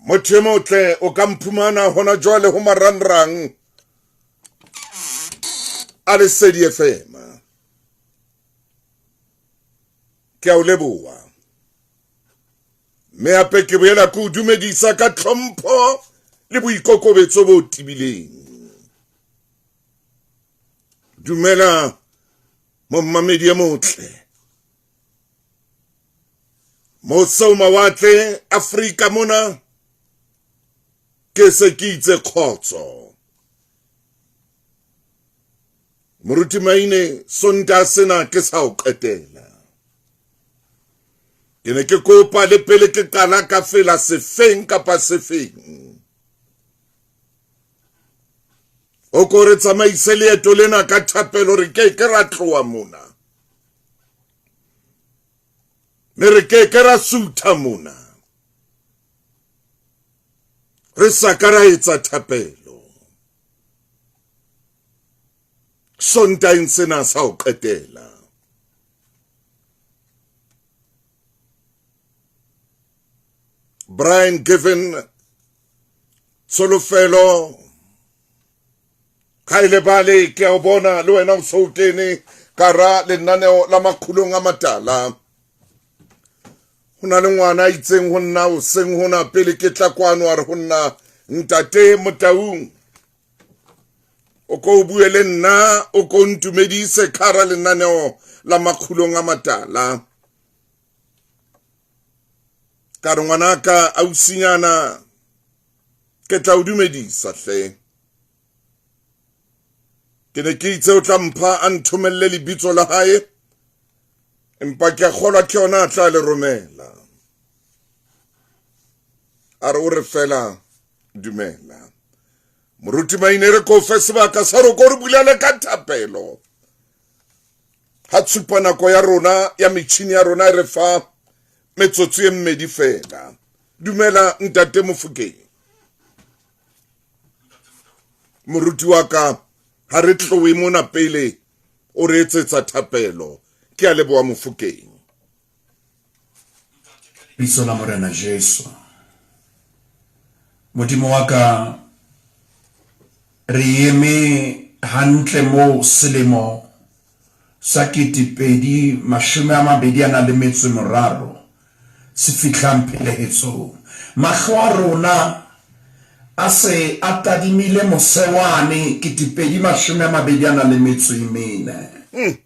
Motho motle o ka mphumana hona jwale ho marangrang a lesedi FM. Ke a o leboha. Me ape ke boela ke o dumedisa ka tlhompho le boikokobetso bo tibileng. Dumela mommamedi ya motle. Mo mawatle Afrika mona ke se ke itse khotso. Moruti Maine sonta sena ke sa o qetela. Ke ne ke kopa le pele ke qala ka fela sefeng kapa sefeng. O ko re tsamaise leeto lena ka thapelo re ke ra tloa mona. Me re ke ra sutha mona. Re sakara etsa thapelo. Sontaeng sena sa o qetela. Brian Given Solofelo Kaile bale ke o bona le wena o so kene kara lenaneo la Makgulong a matala. Hona le ngwana itseng ho nna o seng hona pele ke tla kwano a re ho nna Thuso Motaung. O ko buele nna o ko ntumedise kara lenaneo la Makgulong a matala. Ka re ngwanaka ausinyana ke tla o dumedisa hle. Ke ne ke itse o tla mpha a nthomelle lebitso la hae, empa ke a kgolwa ke yona a tla le romela. A re o re fela dumela. Moruti Maine re ko fe sebaka sa ro ko re bulele ka thapelo. Ha tshupa nako ya rona ya metjhini ya rona re fa metsotso e mmedi fela. Dumela ntate Mofokeng. Moruti wa ka ha re tlowe mona pele o re etsetsa thapelo. Ke a leboha Mofokeng. Bitso la Morena Jesu. Modimo wa ka re eme hantle mo selemo sa 2023 se fihlang pelehetso. Mahlo a rona a se a tadimile mosewane 2024.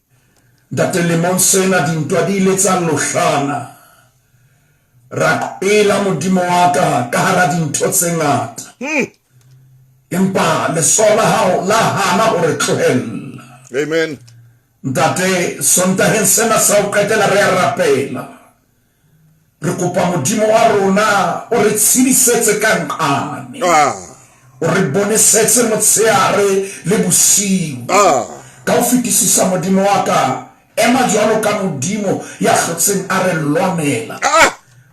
Ntate lemong sena dintwa di ile tsa lohlana. Ra pela modimo wa ka hara dintho tse ngata. Empa lesola hao la hana hore tlohella. Amen. Ntate sontaheng sena sa o qetela re a rapela. Re kopa modimo wa rona o re tshedisetse ka nqane. O re bonesetse motsheare le bosiu. Ka o fetisisa modimo wa ka ema jwalo ka modimo ya hlotseng a re lwanela.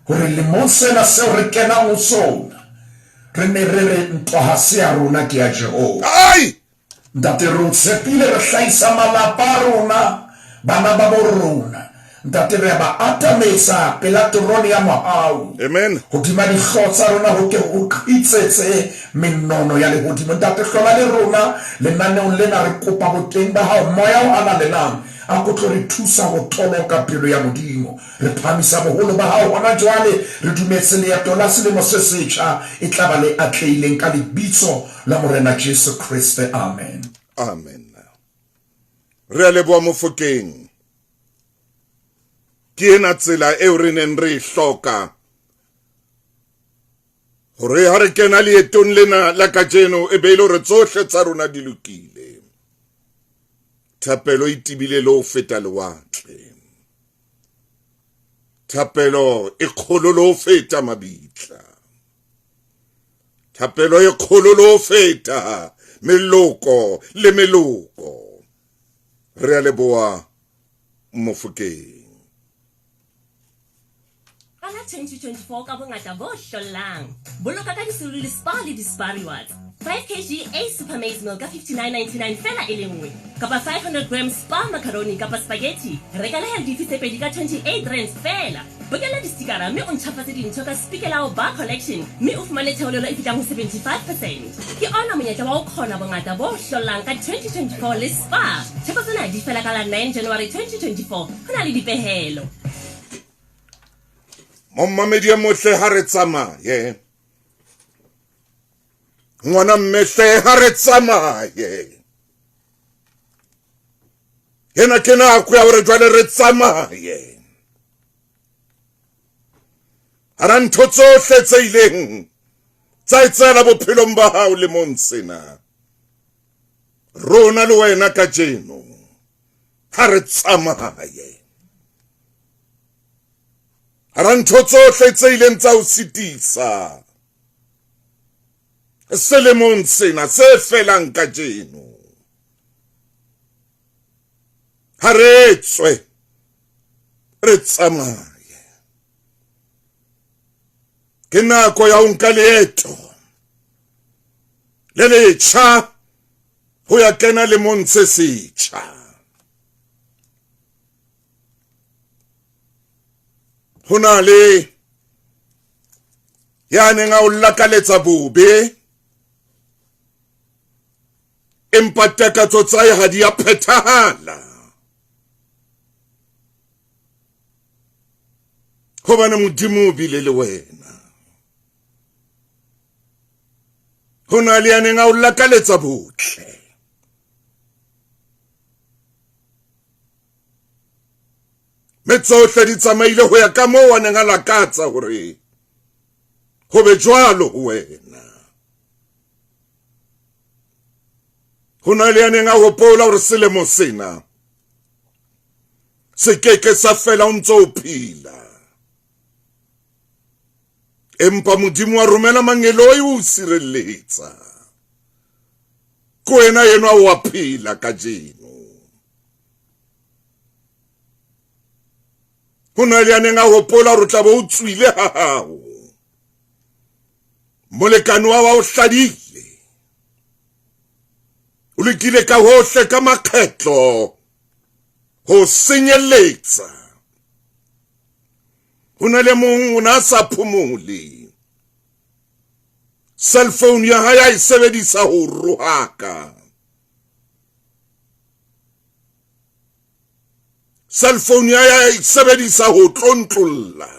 Hore lemong sena seo re kenang ho sona re ne re re ntwa ha se ya rona ke ya Jehova. Ntate re tshepile re hlahisa malapa a rona, bana ba bo rona. Ntate re ba atamesa pela toroni ya mahau. Amen. Hodima dihlooho tsa rona ho ke ho qhitsetse menono ya lehodimo. Ntate hlola le rona lenaneong lena re kopa boteng ba hao moya o ana lenang a ko tlo re thusa ho toloka pelo ya modimo. Re phamisa boholo ba hao hona jwale re dumetse leeto la selemo se setjha e tla ba le atlehileng ka lebitso la Morena Jesu Kriste. Amen. Amen. Re a leboha Mofokeng. Ke ena tsela eo re neng re hloka hore ha re kena leetong lena la kajeno e be ile re tsohle tsa rona di lokile. Thapelo e tibile le ho feta lewatle. Thapelo e kgolo le ho feta mabitla. Thapelo e kgolo le ho feta meloko le meloko. Re a leboha Mofokeng. 2024 ka bongata bo hlolang. Boloka ka disolo le spa le Dispar Rewards. 5 kg A Super Maize Milk ka 59.99 fela e le nngwe. Kapa 500 grams spa macaroni kapa spaghetti. Reka le healthy tse pedi ka 28 rands fela. bokela distikara mme o ntšhafatse dintho ka speakerlao bar collection mme o fumane theolelo e fetang ho 75%. Ke ona monyetla wa ho kgona bongata bo hlollang ka 2024 le spa. Theko tsena di fela ka la 9 January 2024 ho na le dipehelo. Mommamedi ya mohle ha re tsamaye. Ngwana mmehle ha re tsamaye. Yena ke nako ya hore jwale re tsamaye. Hara ntho tsohle tse ileng tsa etsela bophelong ba hao le monsena. Rona le wena ka jeno ha re tsamaye. Hara ntho tsohle tse ileng tsa o sitisa selemong sena se felang ka jeno. Ha re tswe re tsamaye. Ke nako ya ho nka leeto le letjha ho ya kena lemong se setjha. Ho na le ya neng a o lakaletsa bobe, empa takatso tsa hae ha di a phethahala. Hobane Modimo o bile le wena. Ho na le ya neng a o lakaletsa botle, mme tsohle di tsamaile ho ya ka moo a neng a lakatsa hore ho be jwalo ho wena. Ho na le ya neng a hopola hore selemo sena se keke sa fela o ntso o phela, empa Modimo wa romela mangeloi o sireletsa. Ko wena yena wa phela ka jeno. Ho na le ya neng a hopola hore tla bo o tswile ha hao, molekane wa o hladile, o lekile ka hohle ka makgetlo ho senyeletsa. Ho na le mong o na sa phomole, cellphone ya hae a e sebedisa ho rohaka, cellphone ya hae a e sebedisa ho tlontlolla.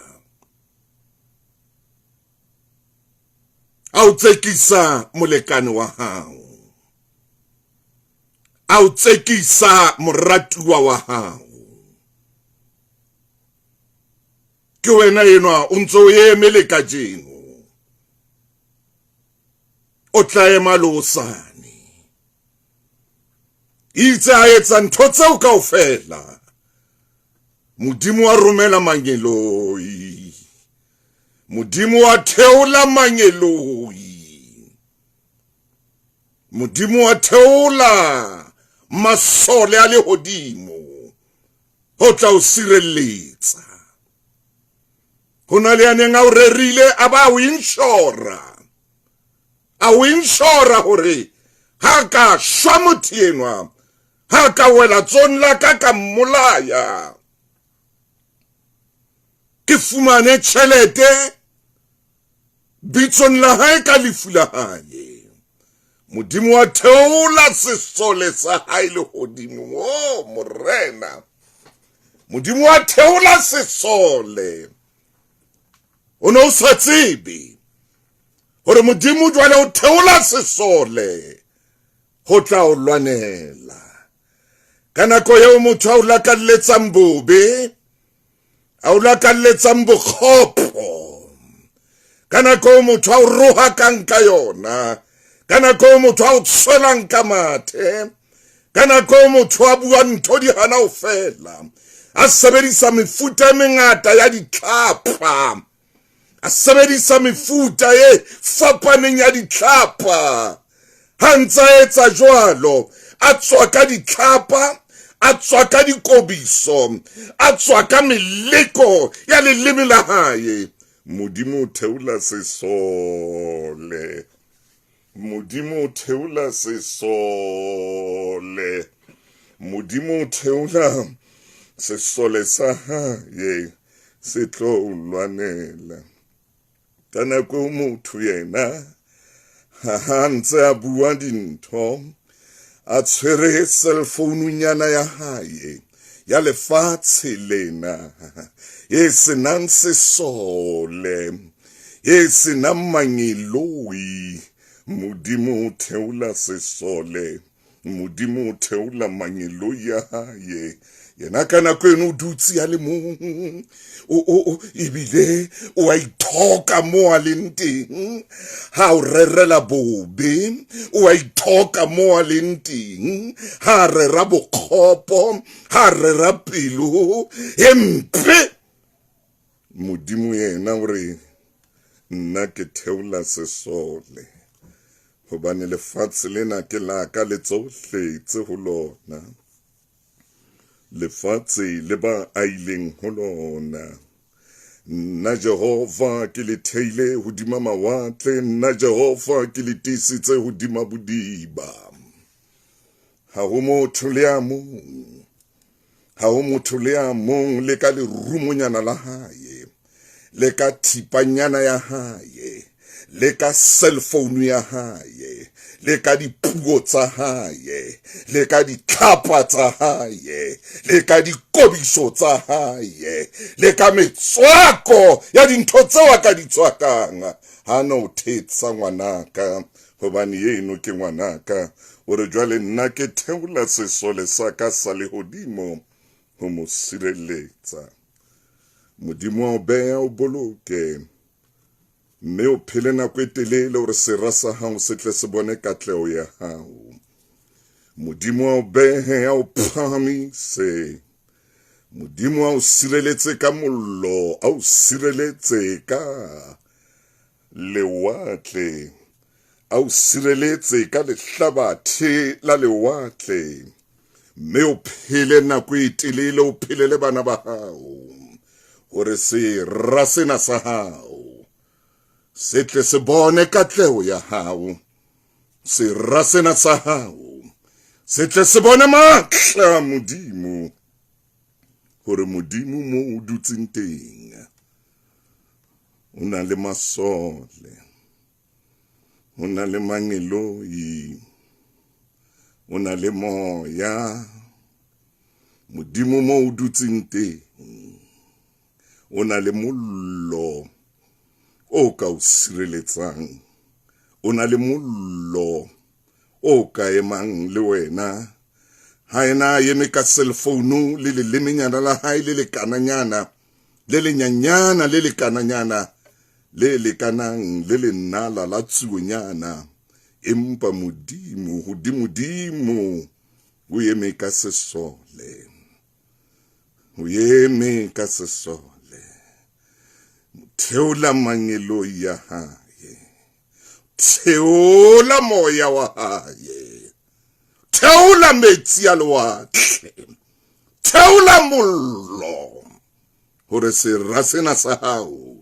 A o tsekisa molekane wa hao, a o tsekisa moratuwa wa hao. Ke wena yenwa o ntso o emele ka jeno, o tla ema le hosane. Itse a etsa ntho tseo kaofela, Modimo wa romela mangeloi, Modimo wa theola mangeloi, Modimo wa theola masole a lehodimo ho tla o sireletsa. Ho na le ya neng a o rerile a ba o inshora, a o inshora hore ha ka shwa motho enwa, ha ka wela tsone la ka mmolaya, ke fumane tjhelete bitsong la hae ka lefu la hae. Modimo wa theola sesole sa hae lehodimo. Oh morena, Modimo wa theola sesole. O no sa tsebe hore Modimo jwale o theola sesole ho tla o lwanela. Ka nako eo motho a o lakalletsang bobe, a o lakalletsang bokgopo, ka nako eo motho a o rohakang ka yona, ka nako eo motho a o tshwelang ka mathe, ka nako eo motho a bua ntho di hana ho fela, a sebedisa mefuta e mengata ya ditlhapa, a sebedisa mefuta e fapaneng ya ditlhapa. Ha ntsa etsa jwalo, a tswa ka ditlhapa, a tswa ka dikobiso, a tswa ka meleko ya leleme la hae. Modimo o theola sesole, Modimo o theola sesole, Modimo o theola sesole sa hae se tlo lwanela ka nako motho yena ha ntse a bua dintho a tshwere cellphone nyana ya hae ya lefatshe lena e senang sesole e senang mangiloi modimo theola sesole modimo theola mangiloi ya hae yena ka nako eno o dutse ya le mong ebile o a ithoka mo a leng teng ha o rerela bobe o a ithoka mo a leng teng ha rera bokgopo ha rera pelo empe modimo yena o re nna ke theola sesole hobane lefatshe lena ke la ka le tsohle tse ho lona lefatshe le ba a ileng ho lona nna Jehova ke le theile hodima mawatle nna Jehova ke le tiisitse hodima bodiba ha ho motho le a mong ha ho motho le a mong le ka lerumonyana la hae le ka thipanyana ya hae le ka cellphone ya hae le ka dipuo tsa hae le ka ditlhapa tsa hae le ka dikobiso tsa hae le ka metswako ya dintho tseo a ka di tswakang ha no thetsa ngwanaka hobane eno ke ngwanaka o re jwale nna ke theola sesole sa ka sa lehodimo ho mo sireletsa modimo o beha o boloke mme o phele nako e telele hore sera sa hao se tle se bone katleho ya hao modimo o behe a o phamise modimo a o sireletse ka mollo a o sireletse ka lewatle a o sireletse ka lehlabathe la lewatle mme o phele nako e telele o phelele bana ba hao hore sera sena sa hao se tle se bone katleho ya hao sera sena sa hao se tle se bone matla modimo hore modimo mo o dutseng teng o na le masole o na le mangiloi o na le moya modimo mo o dutseng teng o na le mollo o ka o sireletsang o na le mollo o ka emang le wena ha ena eme ka cellphone le lemenyana la hae le lekananyana le lenyanyana le lekananyana le lekanang le lenala la tsuonyana empa modimo hodimo o eme ka sesole o eme ka sesole theola mangiloi ya hae theola moya wa hae theola metsi a lewatle theola mollo hore sera sena sa hao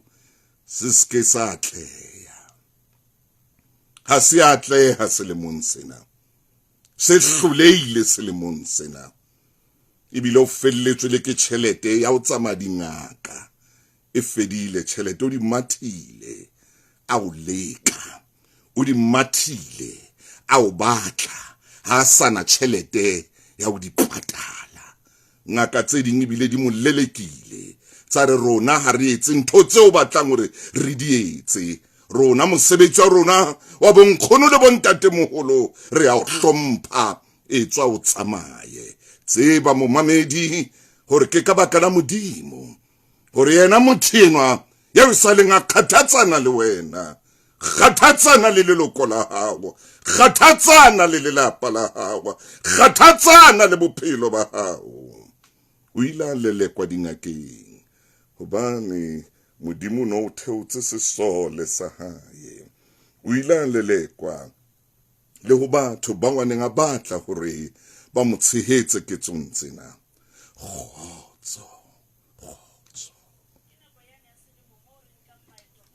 se ske sa atleha ha se atleha selemong sena se hloleile selemong sena ebile o felletswe le ke tjhelete ya ho tsamaya dingaka e fedile tjhelete o di mathile a o leka o di mathile a o batla ha sana tjhelete ya ho di patala ngaka tse ding ebile di mo lelekile tsa re rona ha re etse ntho tseo batlang hore re di etse rona mosebetsi wa rona wa bonkgono le bontate moholo re a o hlompha e tswa o tsamaye tseba momamedi hore ke ka baka la modimo hore yena motho enwa ya o sa leng a kgathatsana le wena kgathatsana le leloko la hao kgathatsana le lelapa la hao kgathatsana le bophelo ba hao o ile a lelekwa dingakeng hobane modimo no o theotse sesole sa hae o ile a lelekwa le ho batho ba ngwaneng a batla hore ba mo tshehetse ke tsontsena khotso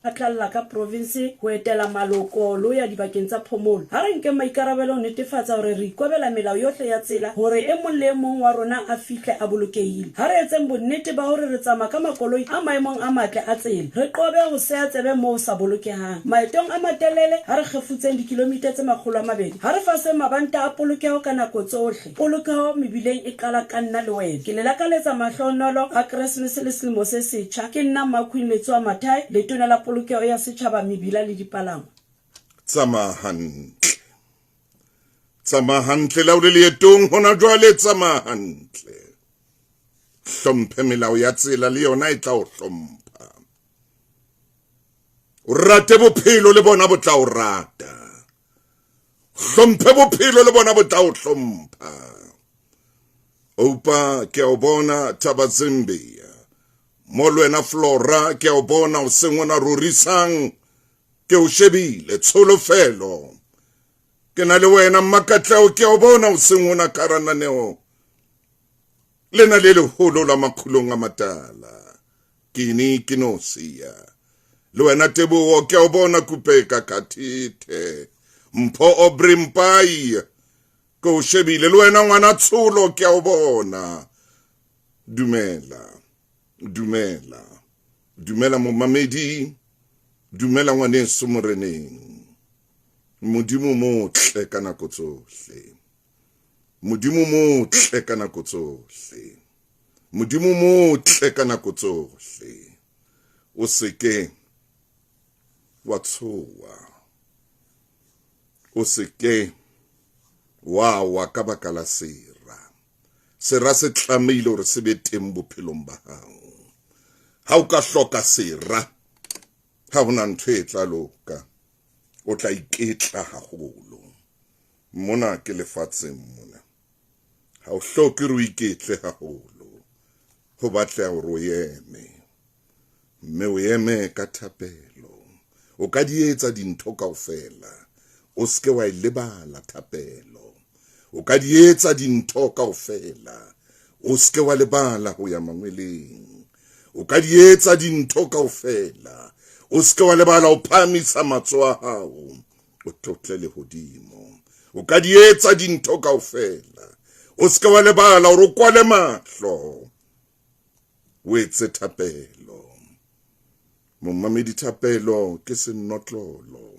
a tlalla ka province ho etela maloko lo ya dibakeng tsa phomolo ha re nke maikarabelo netefatsa hore re ikobela melao yohle ya tsela hore e mong le mong wa rona a fihle a bolokehile ha re etseng bonnete ba hore re tsamaya ka makoloi a maemong a matle a tsela re qobe ho seya tsebe moo sa bolokehang maetong a matelele ha re kgefutseng dikilometers tse 200 ha re fase mabanta a polokeho ka nako tsohle polokeho mebileng e qala ka nna le wena ke le lakaletsa mahlonolo a Christmas le selemo se setjha ke nna Makgulong Mathai le tona la polokeho ya setjhaba mebila le dipalangwa tsamahantle la o le leetong hona jwale tsamahantle hlomphe melao ya tsela le yona e tla o hlompha o rate bophelo le bona bo tla o rata hlomphe bophelo le bona bo tla o hlompha opa ke o bona Tabazimbi molwena Flora ke o bona o sengwana rorisang ke o shebile tsholofelo ke na le wena Makatlao ke o bona o sengwana karananeo lena le leholo la Makgulong a matala kini kinosia le wena Teboho ke o bona Kupeka Katite Mpho Obrimpai ke o shebile le wena ngwana Tsholo ke o bona dumela momamedi dumela ngwaneso moreneng modimo motle ka nako tsohle modimo motle ka nako tsohle modimo motle ka nako tsohle o seke wa tshowa o seke wa ka baka la sera se tlamehile hore se be teng bophelong ba hao ha o ka hloka sera ha hona ntho e tla loka o tla iketla haholo mona ke lefatsheng mona ha o hloke re o iketle haholo ho batla hore o eme mme o eme ka thapelo o ka di etsa dintho kaofela o ske wa lebala thapelo o ka di etsa dintho kaofela o ske wa lebala ho ya mangweleng o ka di etsa dintho kaofela o ske wa lebala o phamisa matsoho a hao o tlotle le hodimo o ka di etsa dintho kaofela o ske wa lebala o kwale mahlo o etse thapelo momamedi thapelo ke senotlolo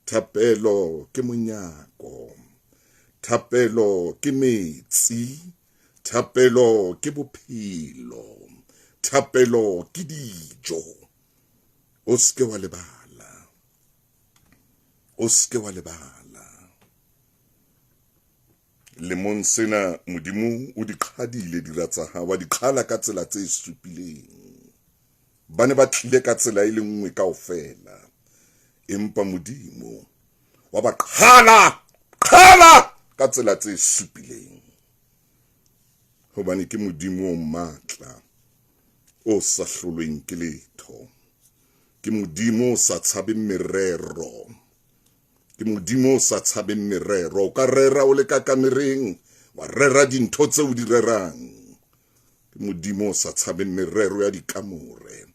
thapelo ke monyako thapelo ke metsi thapelo ke bophelo thapelo ke dijo o ske wa lebala lemong sena modimo o di qhadile diratsa ha wa di qhala ka tsela tse supileng bane ba tlile ka tsela ile nngwe kaofela empa modimo wa ba qhala ka tsela tse supileng hobane ke modimo o matla o sa hlolweng ke letho ke modimo o sa tshabeng merero ke modimo o sa tshabeng merero o ka rera o le ka kamereng wa rera dintho tse o di rerang ke modimo o sa tshabeng merero ya dikamore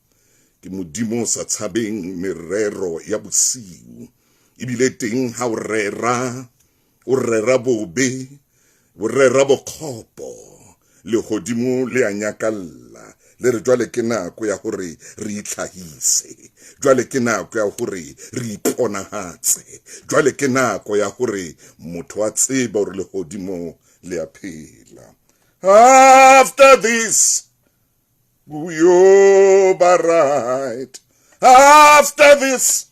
ke modimo o sa tshabeng merero ya bosiu ebile teng ha o rera bobe o rera bokgopo le hodimo le a nyakalla le re jwale ke nako ya hore re itlhahise jwale ke nako ya hore re iponahatse jwale ke nako ya hore motho a tseba hore le hodimo le a phela after this you're right after this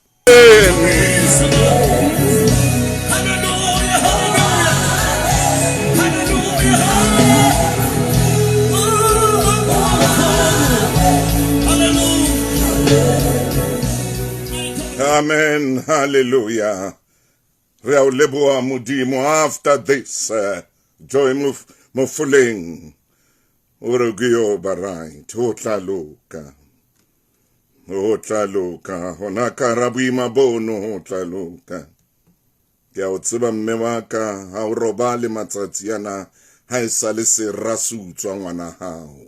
Amen, hallelujah. Re a o leboha modimo after this joy mofuleng ore ke yo barait ho tla loka hona karabuima bono ho tla loka ke a o tseba mme wa ka ha o roba le matsatsi yana ha e sa le serasutswa ngwana hao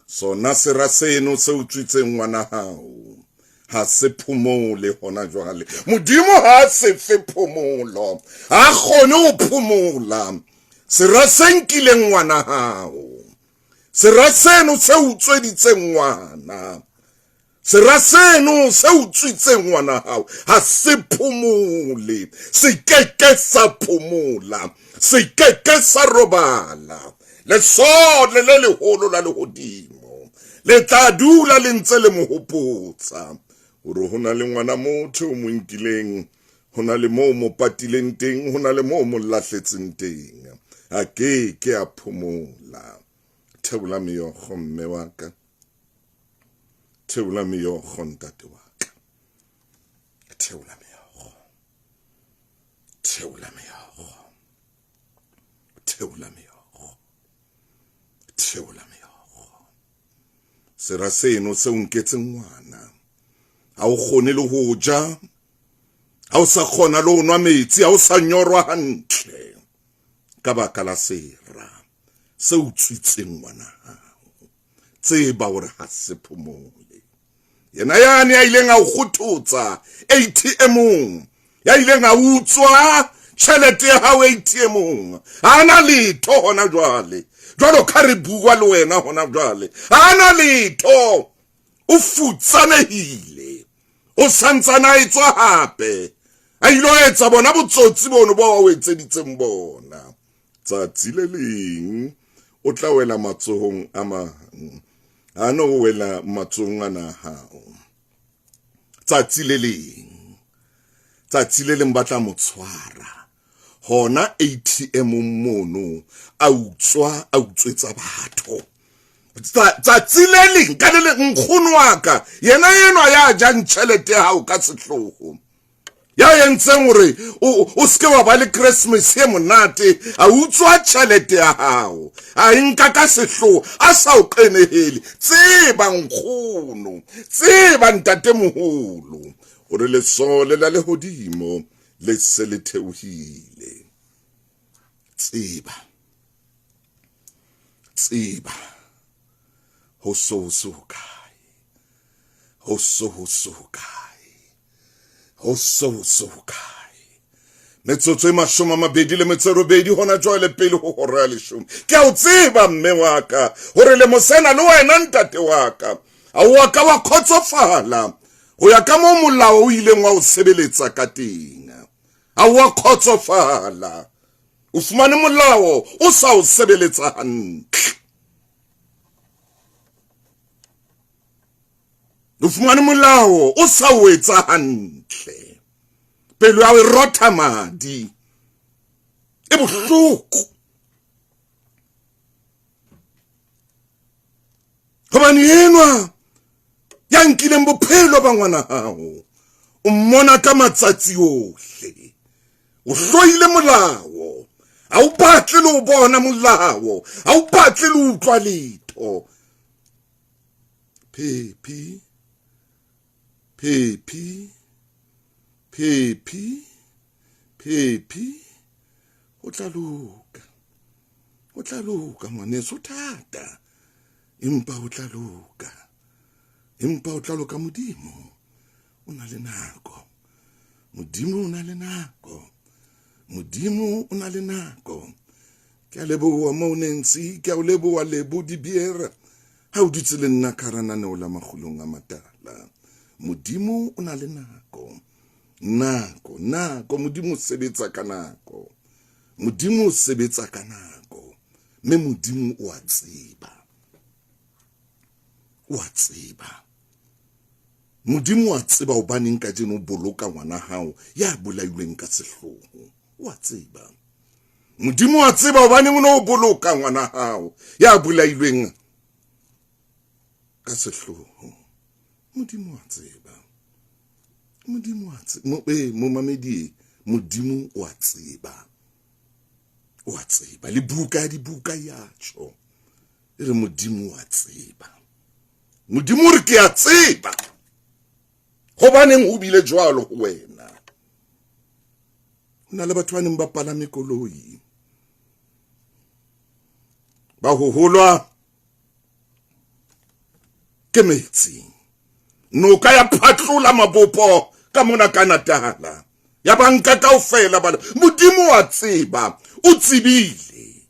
sona seraseno se utswitseng ngwana hao ha se phomole hona jwale. Modimo ha se fe phomolo, ha kgone ho phomola. Sera se nkileng ngwana hao, sera seno se utsweditseng ngwana, sera seno se utswitseng ngwana hao, ha se phomole, se keke sa phomola, se keke sa robala. Lesole le leholo la lehodimo le tla dula le ntse le mo hopotsa hore ho na le ngwana motho o mo nkileng, ho na le moo mo patileng teng, ho na le moo mo lahletseng teng. A ke a phomola. Theola meokgo mme wa ka, theola meokgo ntate wa ka, theola meokgo, theola meokgo, theola meokgo, theola meokgo. Sera seno se o nketseng ngwana, ha o kgone le ho ja, ha o sa kgona le ho nwa metsi, ha o sa nyorwa hantle ka baka la sera se utswitseng ngwana hao. Tseba hore ha se phomole. Yena yane ya ileng a o kgothotsa ATM-ong, ya ileng a utswa tjhelete ya hao ATM-ong, ha na letho hona jwale. Jwalo ka re bua le wena hona jwale, ha na letho. O futsanehile, o santsana etswa hape, a ilo etsa bona botsotsi bono bo o etseditseng bona. Tsatsi le leng o tla wela matsohong a mang, ha no wela matsohong ana hao. Tsatsi le leng ba tla mo tshwara hona ATM-ong mono, a utswetsa batho. Tsatsi le leng ka le leng nkgono wa ka, yena yenwa ya jang tjhelete ya hao ka sehloho, ya yentseng hore o ske wa ba le Christmas ye monate, a utswa tjhelete ya hao, a nka ka sehloho a sa o qenehele. Tseba nkgono, tseba ntate moholo, hore lesole la lehodimo le se le theohile. Tseba ho so kae, ho so kae. Metsotso e 28 hona jwale pele ho hora ya 10. Ke a o tseba mme wa ka hore le mosena le wena ntate wa ka, a wa ka wa khotsofala ho ya ka mo molao o ileng wa o sebeletsa ka teng. A wa khotsofala, o fumane molao o sa o sebeletsa hantle. O fumane molao o sa o etsa hantle. Pelo ya o rotha madi, e bohloko. Hobane enwa ya nkileng bophelo ba ngwana hao, o mmona ka matsatsi ohle. O hloile molao, ha o batle le ho bona molao, ha o batle le utlwa letho. Pepi, o tla loka ngwaneso thata, empa o tla loka, Modimo o na le nako, Modimo o na le nako, Modimo o na le nako. Ke a leboha Monensi, ke a o leboha Lebo Dibiera, ha o dutse le nna karananeo la Makgulong a matala. Modimo o na le nako, Modimo o sebetsa ka nako, Modimo o sebetsa ka nako, mme Modimo o a tseba, Modimo a tseba o baneng ka jeno boloka ngwana hao ya bolailweng ka sehloho. O a tseba, Modimo a tseba o baneng o boloka ngwana hao ya bolailweng ka sehloho. Modimo a tseba, mo mamedi, Modimo o a tseba, le buka di buka yacho, re Modimo a tseba, Modimo re ke a tseba, hobaneng o bile jwalo ho wena. Hona le batho ba neng ba palame koloi, ba hoholwa ke metsi, noka ya phatlhola mabopo ka mona ka Natala ya banka kaofela bana modimo wa tseba o tsebile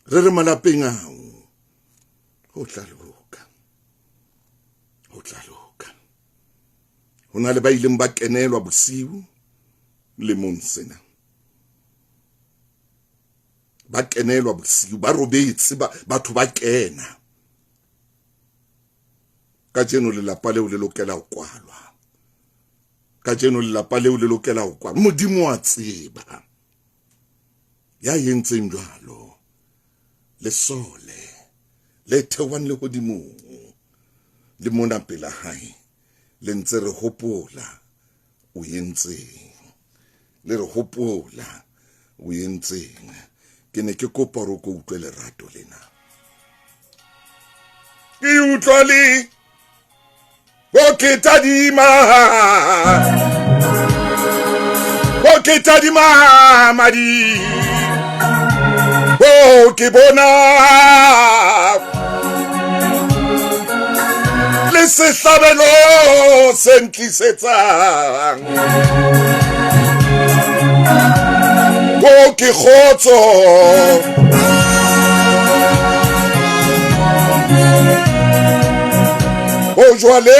re re malapeng ao ho tla loka hona le ba ileng ba kenelwa bosiu le monsena ba kenelwa bosiu ba robetse batho ba kena ka jeno le lapa leo le lokela ho kwalwa modimo wa tseba ya yentseng jwalo lesole le thewan le hodimo le mona pela hae le ntse re hopola o yentseng le re hopola o yentseng ke ne ke kopa re go utlwe lerato lena ke utlwa le Boketadima madi ke bona le sehlabelo se ntlisetsang ke kgotso jwale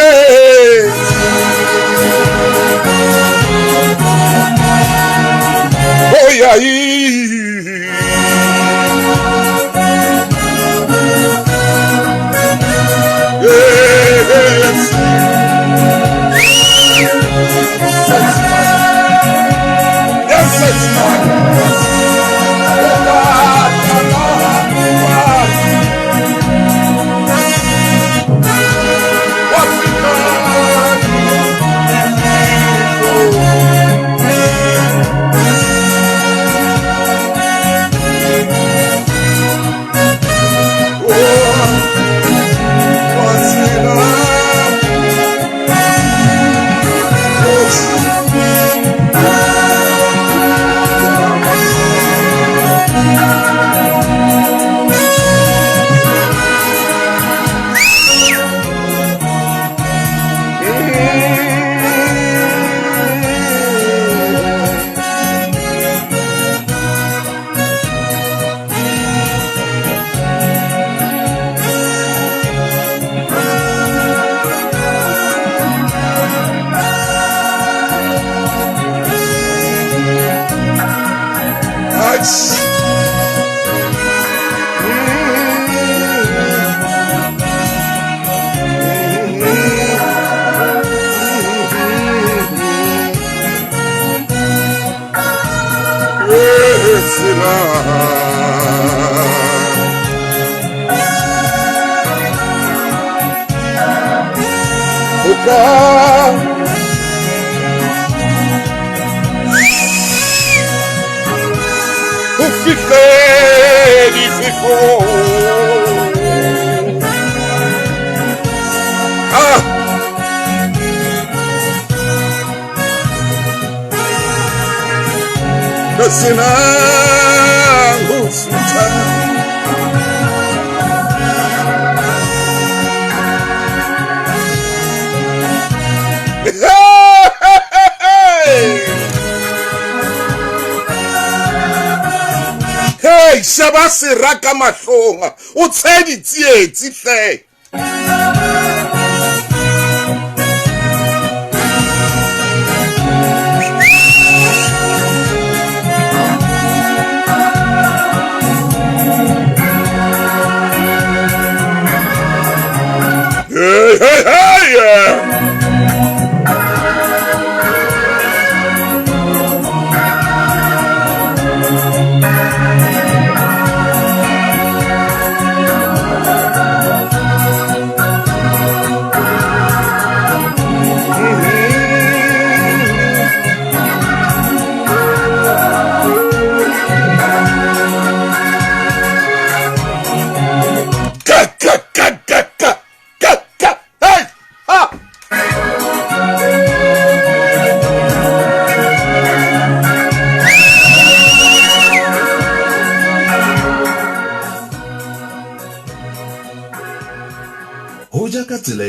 shaba seraka mahlonga o tshedi tsietsi hle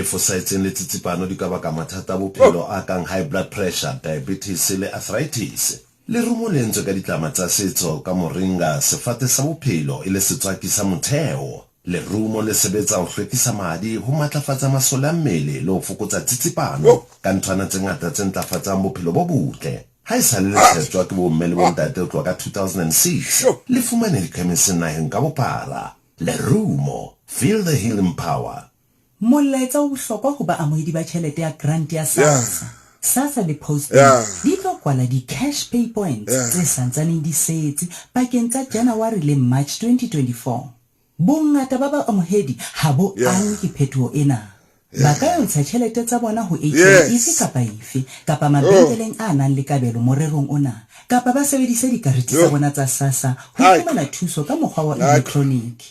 fosahetseng le tsitsipano di ka baka mathata a bophelo a kang high blood pressure, diabetes le arthritis. Lerumo le entswe ka ditlama tsa setso ka moringa, sefate sa bophelo e le setswaki sa motheo. Lerumo le sebetsa ho hlwekisa madi, ho matlafatsa masole a mmele le ho fokotsa tsitsipano ka nthwana tse ngata tse ntlafatsang bophelo bo botle. Ha e sa le letshetswa ke bomme le bontate ho tloha ka 2006, le fumane dikhemising naheng ka bophara. Lerumo, feel the healing power. Molaetsa o bohlokwa ho ba amohedi ba tjhelete ya grant ya SASSA. SASSA le post di tlo kwala di cash pay points tse santsaneng di setse pakeng tsa January le March 2024. Bongata ba ba amohedi ha bo ang ke phethoho ena. Ba ka ntsha tjhelete tsa bona ho ATM ife kapa mabenkeleng a nang le kabelo morerong ona, kapa ba sebedise dikarete tsa bona tsa SASSA ho fumana thuso ka mokgwa wa electronic.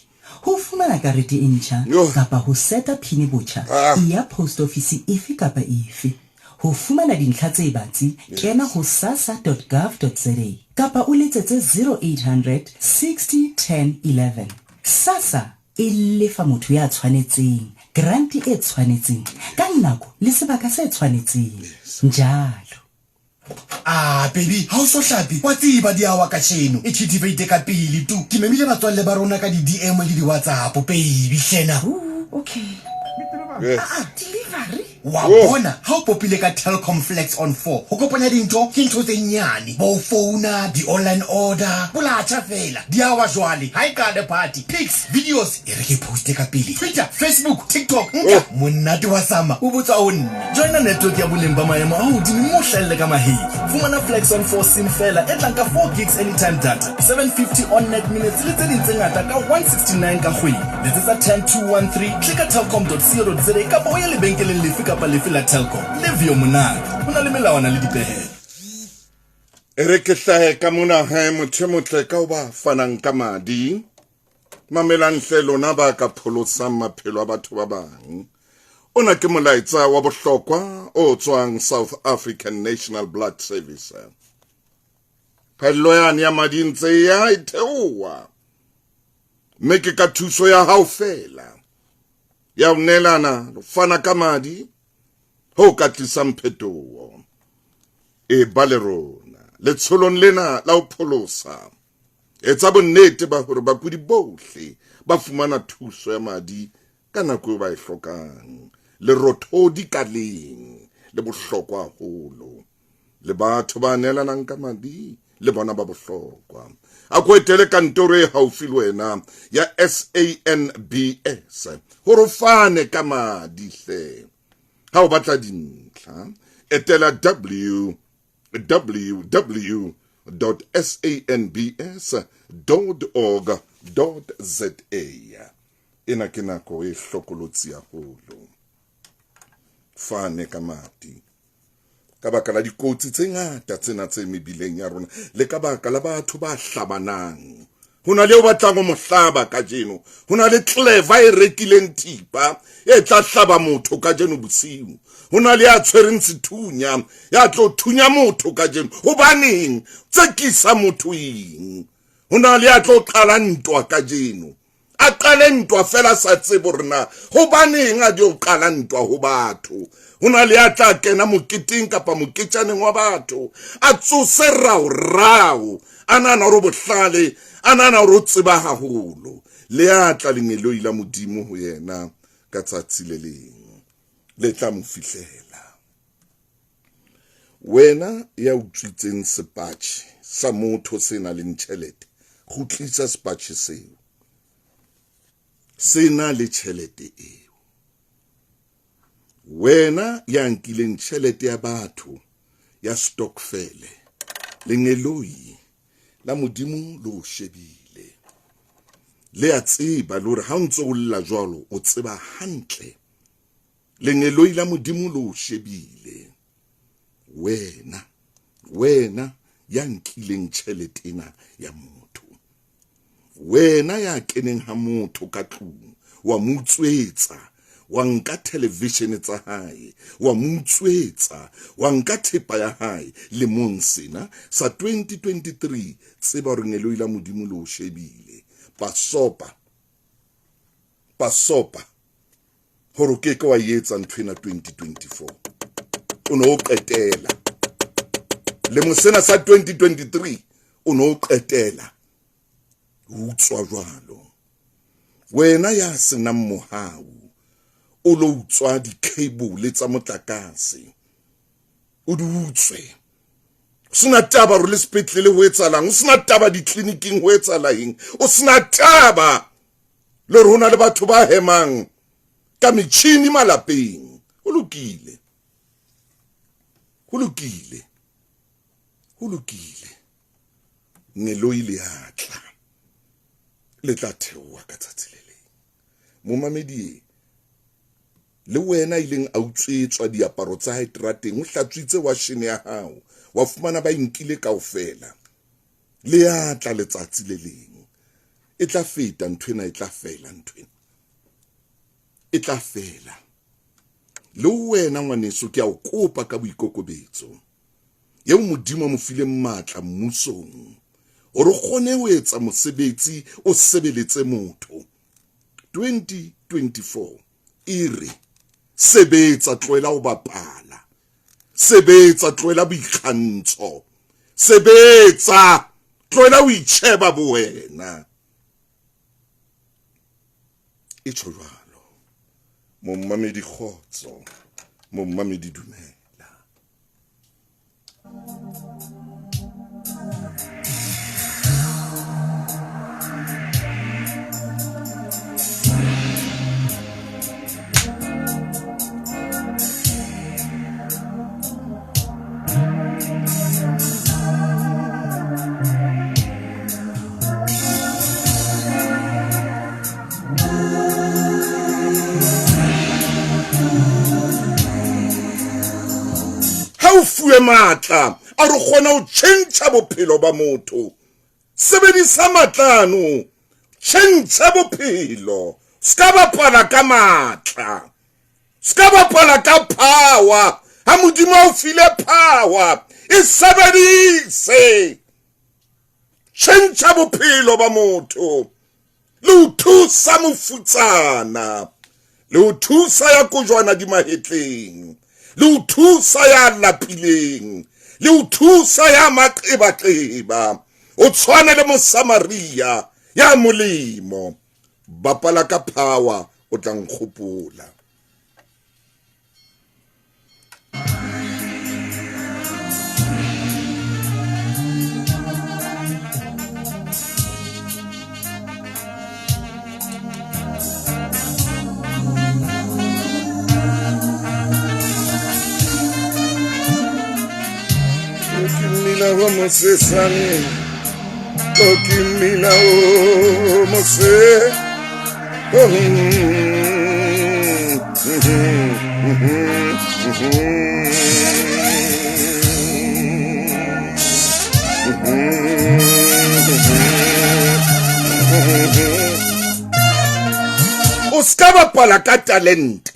Ho fumana karete e ntjha kapa ho seta pin botjha ya post office ife kapa ife. Ho fumana dintlha tse batsi kena ho sassa.gov.za kapa o letsetse 0800 60 10 11. SASSA e lefa motho ya tshwanetseng granti e tshwanetseng ka nako le sebaka se tshwanetseng njalo. Baby, how so hlapi? Wa tseba di awa ka tsheno e activate ka pele tu. Ke memile batswalle ba rona ka di DM le di WhatsApp baby hlena. Okay. Delivery. Wa bona how popile ka Telkom Flex on 4 ho kopanya dintho ke ntho tse nyane bo phone di online order bula cha fela di awa jwale ha ka the party pics videos e re ke poste ka pele Twitter Facebook TikTok nka monate wa sama o botsa o nna join network ya boleng ba maemo a hodimo mo hlelle ka mahe fumana Flex on 4 sim fela e tla ka 4 gigs anytime data 750 on net minutes le tse ding tse ngata ka 169 ka kgwedi le tsa 10213 click at telkom.co.za ka bo ya lebenkeleng le fika pa le fila Telkom live yo monate hona le melawana le dipehelo ere ke hlahe ka mona ha motho motle ka ba fanang ka madi mamelang hlelo na ba ka pholosa maphelo a batho ba bang ona ke molaetsa wa bohlokwa o tswang South African National Blood Service phello ya madi ntse ya itheowa mme ke ka thuso ya hao fela ya unelana fana ka madi ho ka tlisa mphetoho e balerona le tsholong lena la ho pholosa etsa bonnete ba hore bakudi bohle ba fumana thuso ya madi ka nako ba e hlokang le rothodi ka leng le bohlokwa haholo le batho ba nelanang ka madi le bona ba bohlokwa a go etele kantoro e haufi le wena ya SANBS hore fane ka madi hle ha o batla dintlha etela www.sanbs.org.za ena ke nako e hlokolotsi haholo fane ka madi ka baka la dikotsi tse ngata tsena tse mebileng ya rona le ka baka la batho ba hlabanang hona le o batlang mo hlaba ka jeno hona le clever e rekileng tipa e tla hlaba motho ka jeno bosiu hona le a tshwereng sethunya ya tlo thunya motho ka jeno hobaneng tsekisa motho eng hona le a tlo qala ntwa ka jeno a qale ntwa fela sa tsebo rena hobaneng a dio qala ntwa ho batho hona le a tla kena mokiting kapa moketjaneng wa batho a tsose rao anana ro bohlale anana ro tseba haholo le a tla lengelo ila modimo ho yena ka tsatsi le leng le tla mo fihlela wena ya utswitseng sepatjhe sa motho sena le ntšhelete go tlisa sepatjhe seo sena le tšhelete eo wena ya nkileng tšhelete ya batho ya stokfele lengeloi la modimo lo shebile le a tseba le hore ha ntse o lla jwalo o tseba hantle lengeloi la modimo lo shebile wena ya nkileng tšhelete ena ya motho wena ya keneng ha motho ka tlung wa motswetsa wa nka television tsa hae wa motswetsa wa nka thepa ya hae le monsena sa 2023 tseba re ngelo ila modimo lo shebile pasopa hore o ke wa etsa ntwena 2024 o no qetela le mosena sa 2023 o no qetela utswa jwalo wena ya sena mohau o lo utswa di cable tsa motlakase o di utswe sina taba ro le sepetlele ho etsalang o sina taba di clinicing ho etsalaeng o sina taba le rona le batho ba hemang ka metšhini malapeng o lokile neloile atla le tla theoa ka tsatsi le leng mo mamedi le wena ileng a utswetswa diaparo tsa hae trateng o hlatswitse wa shene ya hao wa fumana ba inkile kaofela le atla letsatsi le leng e tla feta nthwena e tla fela nthwena e tla fela le wena ngwaneso ke a o kopa ka boikokobetso yeo modimo mo file matla mmusong hore gone ho etsa mosebetsi o sebeletse motho 2024 ire sebetsa tloela ho bapala sebetsa tloela boikgantsho sebetsa tloela ho itsheba bo wena e tshojalo mo mamedi khotso mo mamedi dumela fuwe matla a re kgona ho change bophelo ba motho sebedisa matlano change bophelo ska bapala ka matla ska bapala ka power ha modimo o file power e sebedise change bophelo ba motho le o thusa mofutsana le o thusa ya kojwana di mahetleng le o thusa ya lapileng le o thusa ya maqeba o tshwana le mosamaria ya molemo bapala ka power o tla nkgopola Vamos cesane Okimina o mose o ska bapala ka talente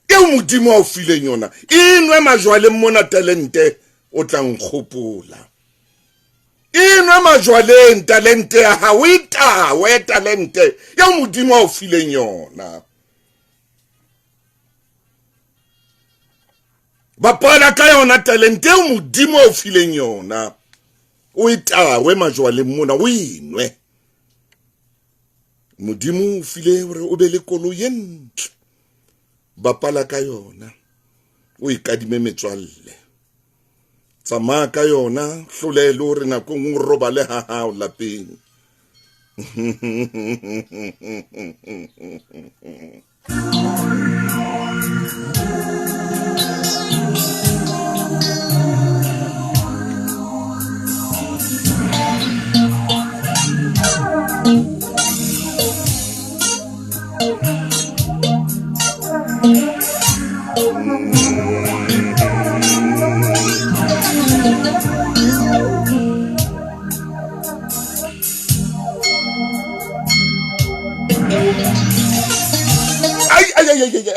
e modimo a o fileng yona inwe majwale mona talente o tla nkgopola inwe majwaleng talente ya ha we talente ya modimo a o fileng yona bapala ka yona talente ya modimo a o fileng yona o we majwaleng mona o inwe modimo o file hore o be le koloi e ntle bapala ka yona o ikadime metswalle tsamaya ka yona hlolele hore nako nngwe roba le ha hao lapeng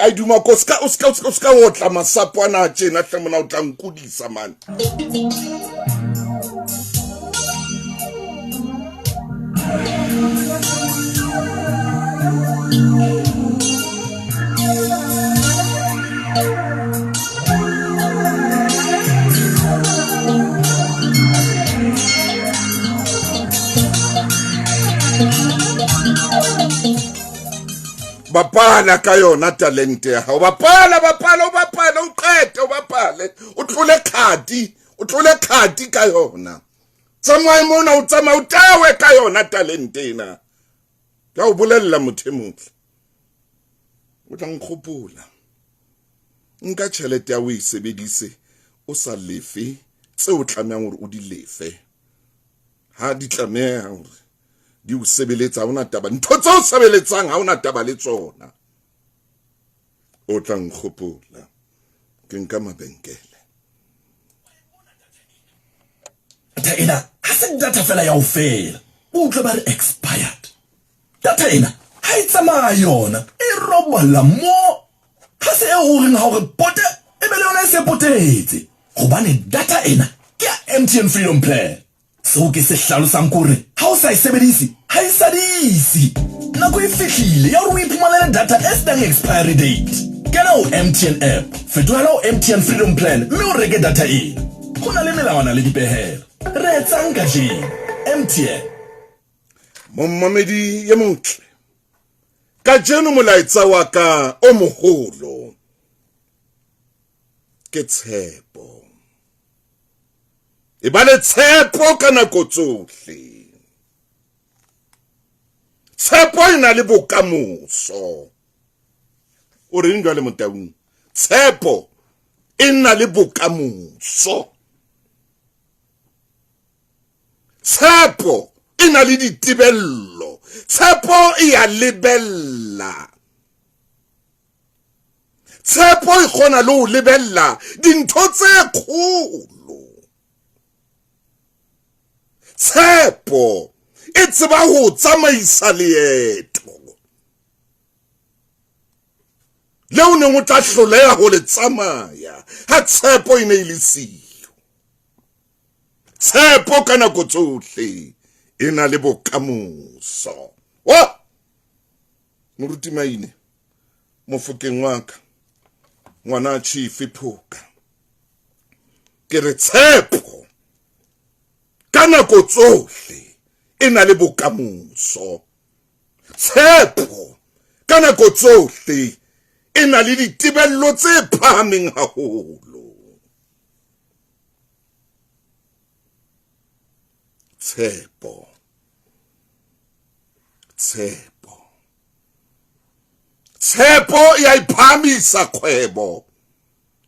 ai duma ko ska otla masapo ana tjena hlamona o tla nkudisa man bapala ka yona talente ya hao bapala o qete o bapale o tlole khadi ka yona tsamaya mona o tsamaya o tawe ka yona talente ena ka o bolella mothemotle o tla nkgopola nka tšhelete ya o e sebedise o sa lefe tse o tlameang hore o di lefe ha di tlameha hore di o sebeletsa ona taba ntho tse o sebeletsang ha ona taba le tsona o tla nkgopola ke nka mabenkele data ena ha se data fela ya o fela o tlo ba re expired data ena ha e tsamaya yona e robola mo ha se o reng ha hore pote e be le yona e se potetse gobane data ena ke ya MTN Freedom Plan so ke se hlalosang kore ha o sa e sebedise ha e sadisi nako e fihlile ya hore o iphumanele data e senang expiry date kena o MTN app fetohela o MTN Freedom Plan mme o reke data ena go na le melawana le dipehelo re etsang ka jeno MTN Momamedi ye motle ka jeno molaetsa wa ka o moholo ke tshepo e ba le tshepo ka nako tsohle tshepo ina le bokamoso o re ndwa le Motaung tshepo ina le bokamoso tshepo ina le ditibello tshepo e ya lebella tshepo e kgona le ho lebella dintho tse kgolo tshepo e tseba ho tsamaisa leeto leo neng o tla hloleha ho le tsamaya ha tshepo e ne e le siyo tshepo ka nako tsohle e na le bokamoso wa moruti Maine mofokeng wa ka ngwana chief Phoka ke re tshepo ka nako tsohle e na le bokamoso tshepo ka nako tsohle e na le ditibello tse phahameng haholo tshepo ya iphamisa kgwebo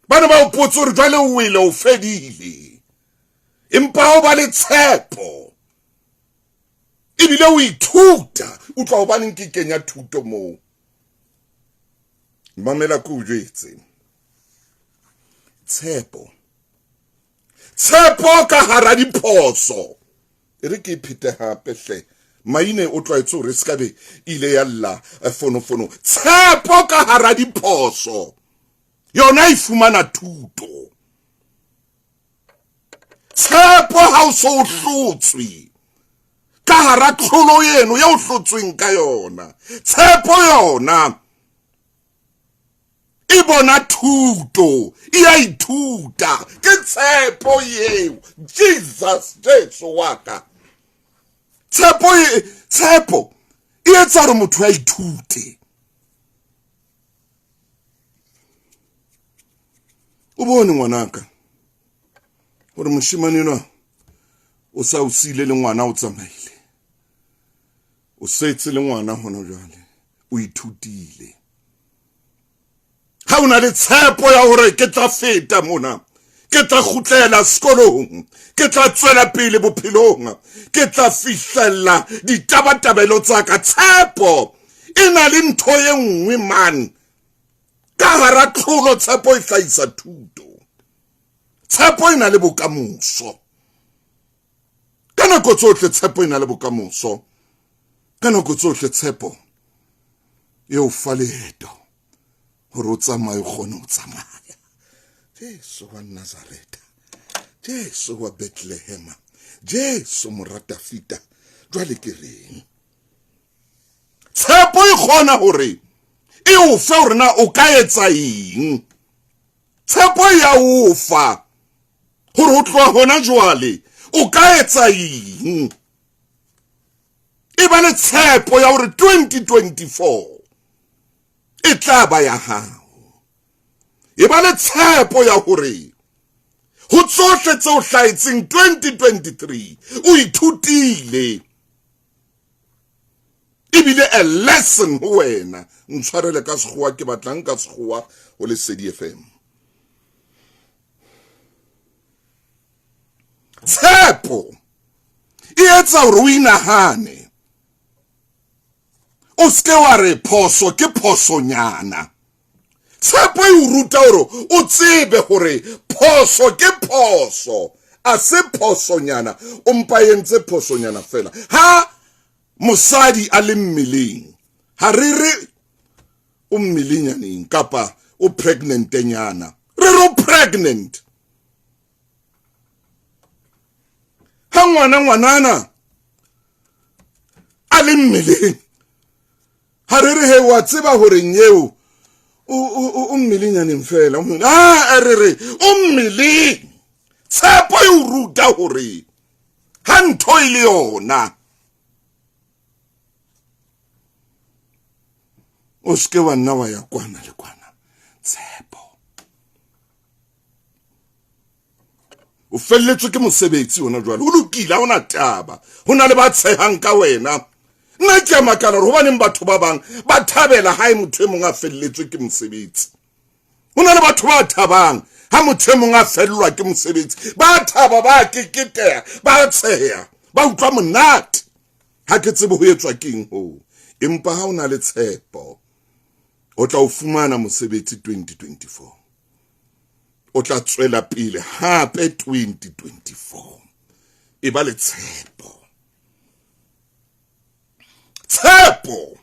bana ba o potso hore jwale o wele o fedile empa o ba le tshepo ebile o ithuta o tla o baneng ke kenya thuto moo mamela ke o jwetse tshepo ka hara diphoso e re ke iphete hape hle Maine o tlaetse hore se ka be ile ya lla fono tshepo ka hara diphoso yona e fumana thuto tshepo ha o so o hlotswe ka hara tlholo yeno ya o hlotsweng ka yona tshepo yona e bona thuto e a ithuta ke tshepo yeo Jesus Jesu waka tshepo e etsa hore motho a ithute o bone ngwanaka hore moshimane ena o sa o sile le ngwana o tsamaile o setse le ngwana hona jwale o ithutile ha una le tshepo ya hore ke tla feta mona ke tla khutlela sekolong ke tla tswela pele bophelong ke tla fihlella ditabatabelo tsa ka tshepo ina le ntho ye nngwe man ka hara tlholo tshepo e hlahisa thuto tshepo ina le bokamoso ka nako tsohle tshepo ina le bokamoso ka nako tsohle tshepo e o fa leeto hore o tsamaye o kgone ho tsamaya Jesu wa Nazareta Jesu wa Bethlehem Jesu moratafita jwale ke reng tshepo e kgona hore e o fa hore na o ka etsa eng tshepo ya o fa hore o tloha hona jwale o ka etsa eng e ba le tshepo ya hore 2024 e tla ba ya hao. E ba le tshepo ya hore ho tsohle tseo hlaetseng 2023 o ithutile. Ebile a lesson ho wena. Ntshwarele ka sekgowa ke batlang ka sekgowa ho lesedi FM. Tshepo e etsa hore o inahane. O ske wa re phoso ke phosonyana. Tshepo e o ruta hore o tsebe hore phoso ke phoso, a se phosonyana. O mpa entse phosonyana fela. Ha mosadi a le mmeleng, ha re re o mmelenyaneng kapa o pregnant nyana. Re ro pregnant. Ha ngwanana a le mmeleng, ha re re he wa tseba hore nyeo o mmelenyaneng fela. Ah, re re o mmeleng. Tshepo e o ruta hore ha ntho ile yona o ske wa nna wa ya kwana le kwana. Tshepo. O felletswe ke mosebetsi ona jwale. O lokile, ona taba. Hona le ba tshehang ka wena. Nna ke a makala hore hobaneng batho ba bang ba thabela ha e motho e mong a felletswe ke mosebetsi. Hona le batho ba thabang ha motho e mong a fellwa ke mosebetsi. Ba thaba, ba keketeha, ba tsheha, ba utlwa monate. Ha ke tsebe ho etswa keng ho. Empa ha ona le tshepo, o tla o fumana mosebetsi 2024. O tla tswela pele hape 2024. E ba le tshepo. Tshepo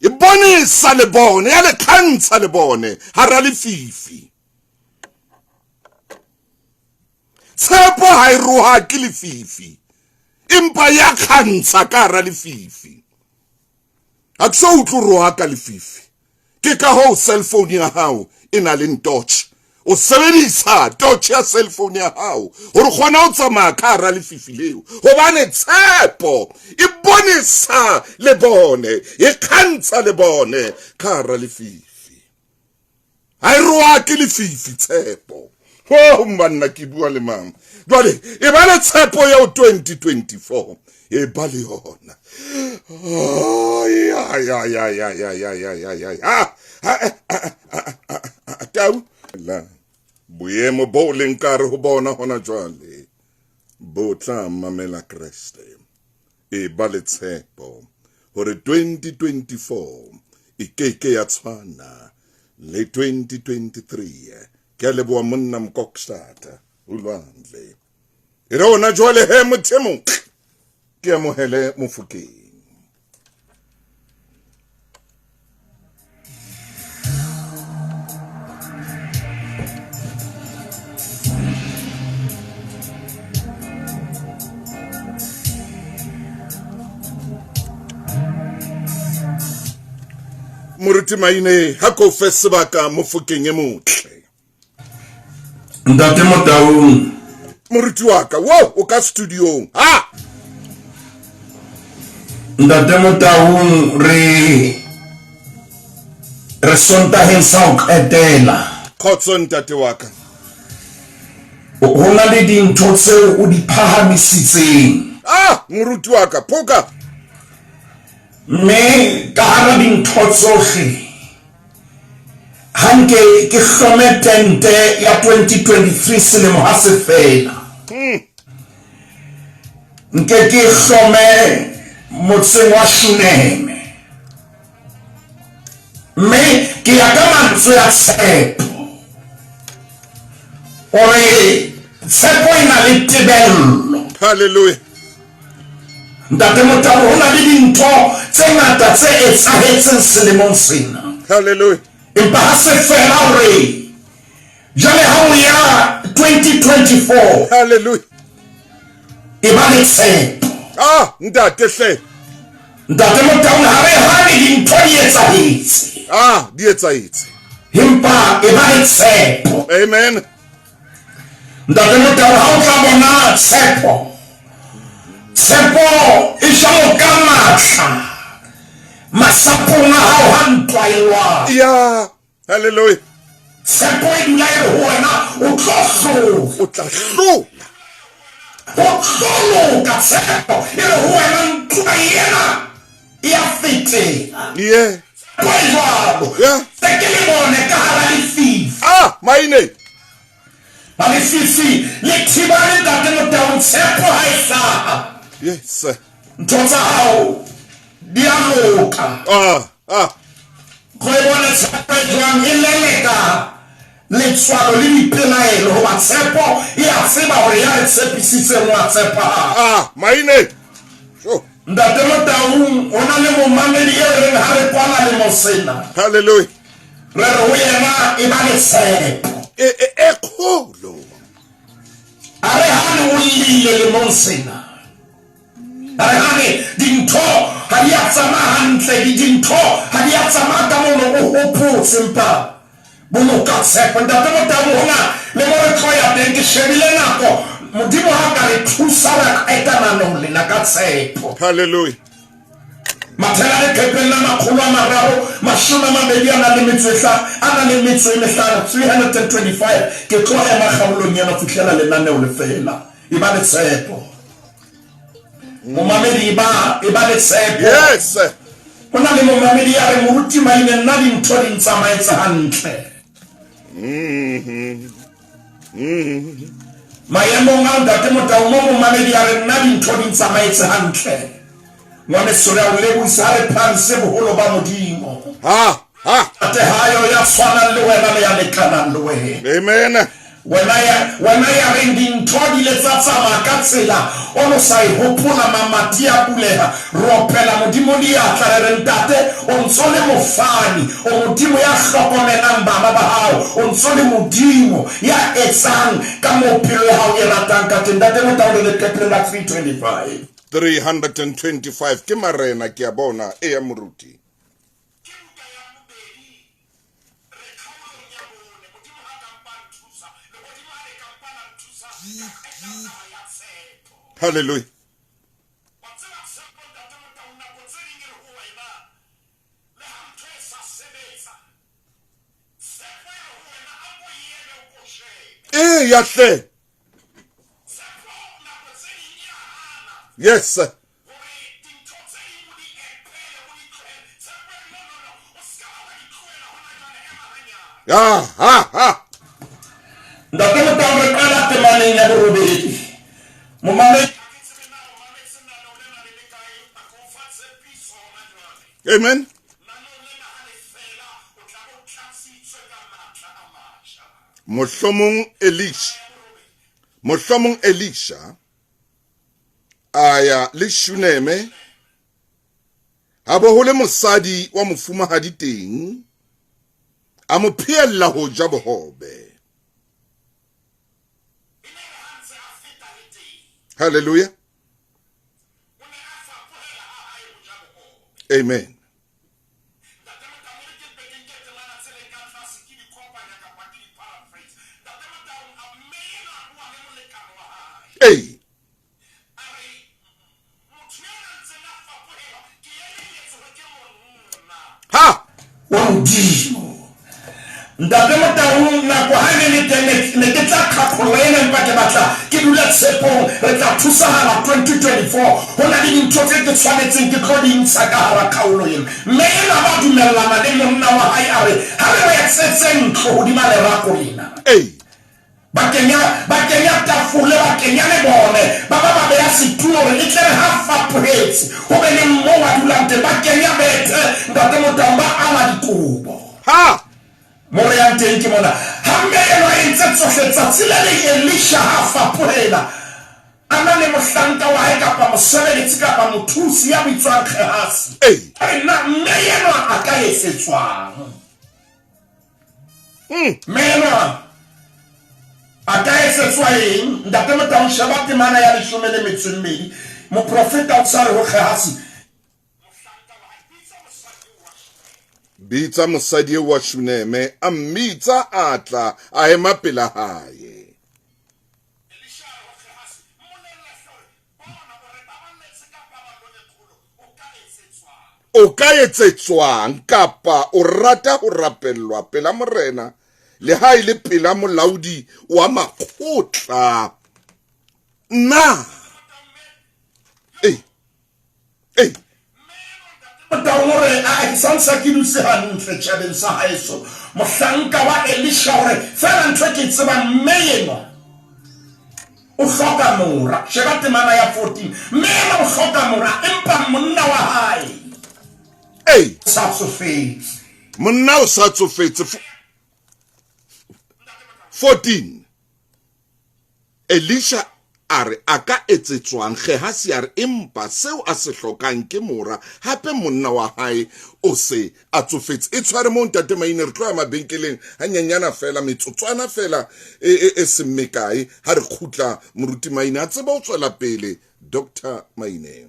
e bonisa le bone, ya le khantsha le bone hara le fifi. Tshepo ha e roha ke le fifi, empa ya khantsha ka hara le fifi. Ha ke so utlo roha ka le fifi. Ke ka ho cellphone ya hao e na le torch. O sebedisa torch ya cellphone ya hao hore kgona ho tsamaya ka hara lefifi leo. Hobane tshepo e bonisa le bone, e khantsha le bone ka hara lefifi. Ha e roha ke lefifi tshepo. Ho mbanna ke bua le mama. Jwale e ba le tshepo ya 2024. E ba le yona. Oh ya. Tau la boemo bo leng kare ho bona hona jwale bo tla mamela Kriste. E ba le tshepo hore 2024 e keke ya tshwana le 2023. Ke le bua monna Mkokstad o lwandle. E re ona jwale he mothemo ke amohele Mofokeng. Moruti Maine ha ko fe sebaka Mofokeng e motle. Ntate Motaung. Moruti wa ka, wo o ka studio. Ha! Ntate Motaung re sonta sa o etela. Khotso ntate wa ka. Hona le dintho tseo o di phahamisitseng. Ah, moruti wa ka, phoka. Me ka hara dintho tsohle hanke ke hlome tente ya 2023 selemo ha se fela. Nke ke hlome motseng wa Shuneme. Me ke ya ka mantswe ya tshepo. Ore tshepo ina le tebello. Hallelujah. Ntate Motaung hona le dintho tse ngata tse etsahetseng selemong sena. Hallelujah. Empa ha se fela hore jale ha o ya 2024. Hallelujah. E ba le tshepo. Ah, ntate hle. Ntate Motaung ha re hane dintho di etsahetse. Ah, di etsahetse. Empa e ba le tshepo. Amen. Ntate Motaung ha o tla bona tshepo, Tshepo e jalo ka matla masapong a hao ha ntwa e lwana. Yeah. Hallelujah. Tshepo e dula e re ho wena o tlo hlola. O tla hlola. O tlo ka tshepo e re ho wena ntwa ena e a fetela. Yeah. Yeah. Se ke le bone ka hara lefifi. Ah, Maine. Ba lefifi le thibane ntate Motaung tshepo ha e hlaha. Yes. Ntho tsa hao di a loka. Go e bona tshepo e jwang e leleka letshwalo le dipelaelo hoba tshepo e a tseba hore ya re tshepisitseng wa tshepa. Maine. Sure. Ntate Motaung o na le momamedi e reng ha re kwala le mosena. Hallelujah. Re re ho yena e ba le tshepo. E kgolo. A re hane o lile le mosena. A re hane dintho ha di a tsamaya hantle, dintho ha di a tsamaya ka mono o hopotse empa boloka tshepo. Ntate Motaung hona le mo re tloya teng ke shebile nako modimo ha ka re thusa re etana le na ka tshepo. Hallelujah. Matala le kepela Makgulong mashome a mabedi a na le metso e mehlano 325 ke tlo ema kgaolong yana fihlela lenaneo le fela e ba le tshepo. Momamedi e ba le tshepo. Yes. Ho na le momamedi ya re moruti Maine nna dintho di ntsamaetse hantle. Maemong a ntate Motaung mo momamedi ya re nna dintho di ntsamaetse hantle. Ngwane sore o lebohisa re phanse boholo ba modimo. Ate hayo ya tshwana le wena le ya lekanang le wena. Amen. Wena ya re dintho di le tsa tsamaya ka tsela o no sa e hopola mamati a buleha ropela modimo di a tla re ntate o ntso le mofani o modimo ya hlokomelang bana ba hao o ntso le modimo ya etsang ka mophelo ya hao e ratang ka teng. Ntate Motaung le kepela 325 325 ke marena ke a bona e ya moruti. Hallelujah. Yahle. Yes. Ntate Motaung re qala temaneng ya borobedi. Momamedi. Amen. Mohlomong Elisha aya le Shuneme ha bo hole mosadi wa mofumahadi teng a mo phiella ho ja bohobe. Hallelujah. Amen. Hey. Ha. Ntate Motaung na kwa hane ne ke tla khakolena mpa ke batla ke dula tshepong re tla thusahala 2024 ho na le dintho tse ke tshwanetseng ke tlo di ntsha ka hara kgaolo ena. Mme ena ba dumellana le monna wa hae a re ha re etsetseng ntlo hodima lerako lena. Bakenya tafole bakenya le bone ba beya setulo re le tle ha faphetse ho be le mo wa dulante bakenya bethe ntate Motaung ba ala dikobo. More yang teng ke mona ha mmelo a entse tsohle tsatsile le Elisha ha faphela ana le mohlanka wa hae kapa mosebeletsi kapa mothusi ya bitswang Khehasi nna mmelo a ka esetswang mmelo a ka esetswa eng. Ntate Motaung sheba temana ya 12 moprofeta o tsare ho Khehasi bitsa mosadi wa Shuneme a mmitsa atla a ema pela hae. o ka etsetswang kapa o rata ho rapellwa pela morena le ha ile pela molaodi wa makgotla na Taure a sansa ki dutse hantle tjhabeng sa haeso mohlanka wa Elisha hore fela ntho ke tseba meyena o hloka mora sheba temana ya 14 meyena o hloka mora empa monna wa hae sa tsofetse monna o sa tsofetse 14 Elisha are aka etsetswang Gehazi are empa seo a se hlokang ke mora hape monna wa hae o se a tsofetse e tshware mo ntate Maine re tloya mabenkeleng hanyanyana fela metsotswana fela e semekae ha re khutla moruti Maine a tseba o tswela pele Dr Maine.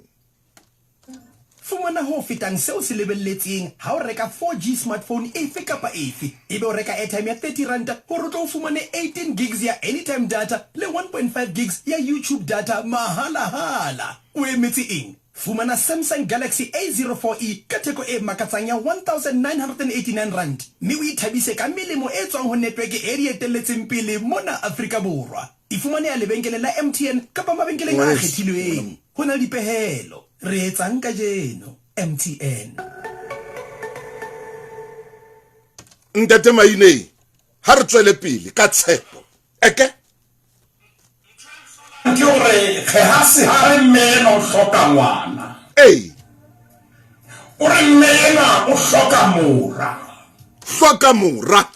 Fumana ho fetang seo se lebelletseng ha o reka 4G smartphone efe kapa efe ebe o reka airtime ya 30 rand hore o tlo fumane 18 gigs ya anytime data le 1.5 gigs ya YouTube data mahala o emetse eng fumana Samsung Galaxy A04e ka theko e makatsang ya 1989 rand mme o ithabise ka melemo e tswang ho network e re etelletseng pele mona Afrika Borwa ifumane ya lebenkele la MTN kapa mabenkeleng a kgethilweng ho na dipehelo re etsang ka jeno MTN. Ntate Maine ha re tswele pele ka tshepo eke ke hore Gehazi ha re meno hloka ngwana o re mena o hloka mora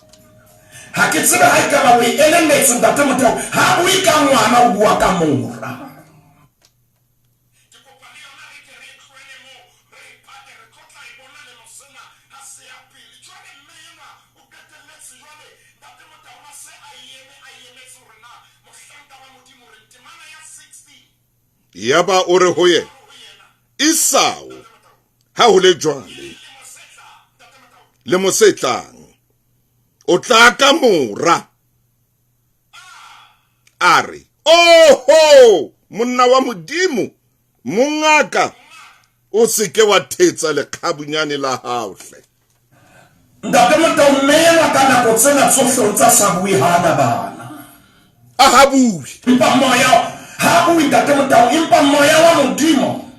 ha ke tsebe ha ka ba o elemetse ntate Motaung ha o ka ngwana o bua ka mora yaba o re ho ye Isao ha ho le jwale le mosetlang o tla ka mora are oho monna wa modimo mongaka o se ke wa thetsa le khabunyane la haohle ntate Motaung mena kana go tsena tsohlotsa sa bui hana bana a habui mpa moya ha bui ntate Motaung impa moya wa modimo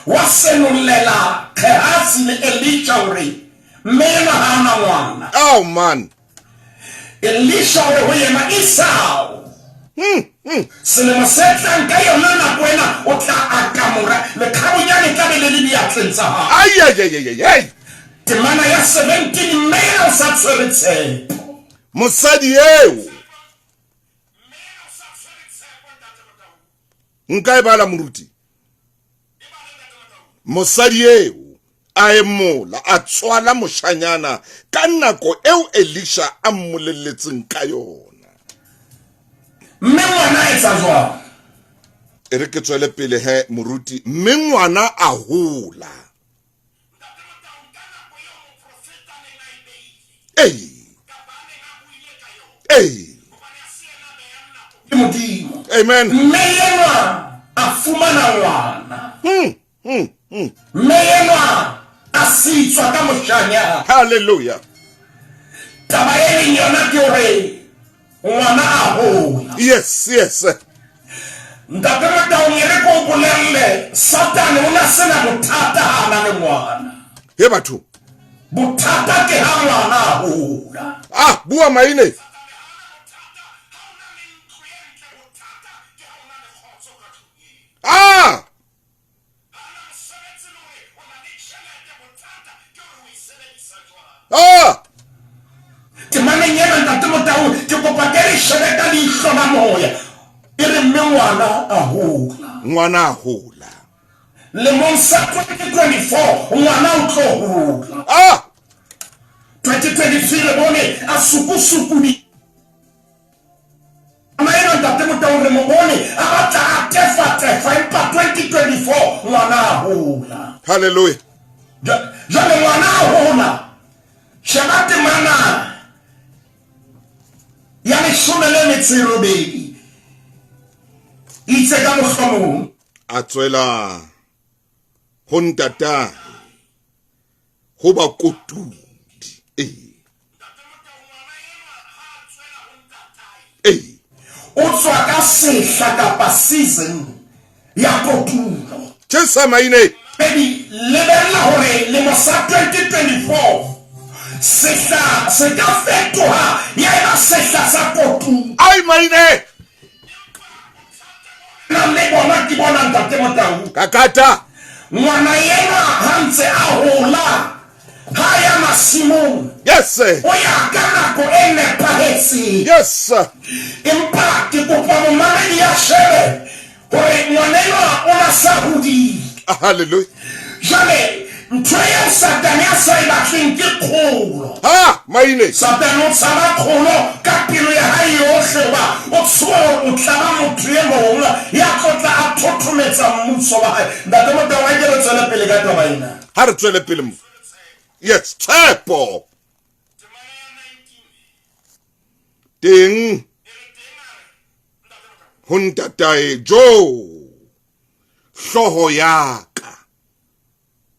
wa senulela Gehazi le Elisha uri mena hana ngwana oh man Elisha uri ho yena Isao selemo se tlang ka yona nako ena o tla akamora le khabunyane ka le diatlentsa ha ai temana ya 17 mena sa tshweretse mosadi eo nka e bala moruti mosadi eo a emola a tswala moshanyana ka nako eo Elisha a mmolelletseng ka yona mme ngwana etsa jwang e re ke tswele pele he moruti mme ngwana a hola amen meyena afumana ngwana meyena asitswa ka moshanya hallelujah taba e yona ke hore ngwana a hola yes ntate Motaung e re ko bolelle Satan o na sena bothata hana le ngwana he batho bothata ke ha ngwana a hola bua Maine ke mananyana ntate Motaung ke kopa ke re shebeka di hlona moya e re mme ngwana a hola le monsa 2024 ngwana o tlo hola 2023 le bone a sukusukudi maena ntate Motaung re mo bone a batla a tefa empa 2024 ngwana a hola hallelujah jale ngwana a hola shabate mana yani shumele metsirobedi itse ka mohlomong a tswela ho ntata ho ba kotudi. O tswa ka sehla kapa season ya kotulo. Tjesa Maine. Baby, lebella hore le mo sa 2024 sehla se ka fetoha ya eba sehla sa kotulo. Ai Maine. Na le bona ke bona Ntate Motaung. Kakata. Ngwana yena hantse a hola. Haya masimong. Yes sir. O ya ka nako e nepahetseng. Yes sir. Empa ke kopa momamedi ya shebe hore ngwanenwa o na sa hodile. Hallelujah. Jale ntho ya Satane a sa e batleng ke kgolo. Ha Maine. Satane o tshaba kgolo ka pelo ya hae yohle ba o tshoa o tlaba motho e mong ya tlotla a thothometsa mmuso wa hae. Ntate Motaung a ke re tswele pele ka taba ena. Ha re tswele pele mo. Yes, tshepo. Ding. Ho ntatae Jo. Hloho ya ka.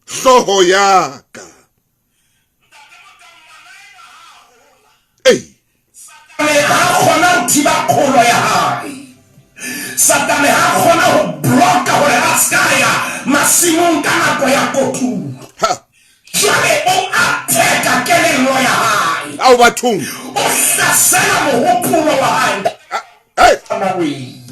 Hloho ya ka. Satane ha kgona ho thiba kgolo ya hae. Satane ha kgona ho bloka hore a ska ya masimong ka nako ya kotulo. Jale o atheka kelello ya hae. Au bathong. O hlasela mohopolo wa hae.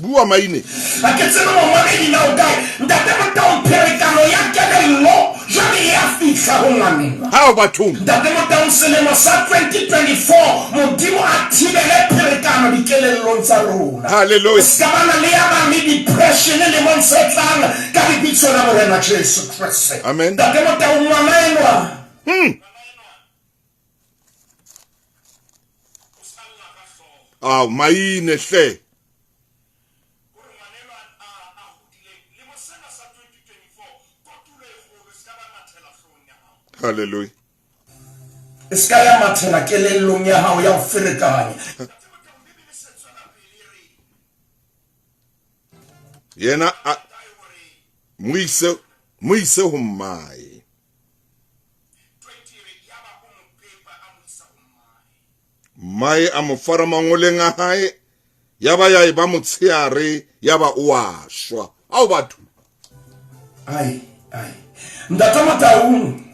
Bua Maine. A ke tsebe momamedi na o kae. Ntate Motaung pherekano ya kelello jale ya fihla ho ngwanenwa. Au bathong. Ntate Motaung selemo sa 2024 modimo a thibele pherekano dikelellong tsa rona. Hallelujah. Ska bana le ya bang depression le monsetlang ka lebitso la Morena Jesu Kriste. Amen. Ntate Motaung ngwana enwa. Maine hle. Hallelujah. Ska ya mathela kelellong ya hao ya ho ferekanya. Yena muise ho mmae. Mai a mo fara mangoleng a hae ya ba ya ba motsheare ya ba o a shwa. Au batho. Ai. Ntate Motaung.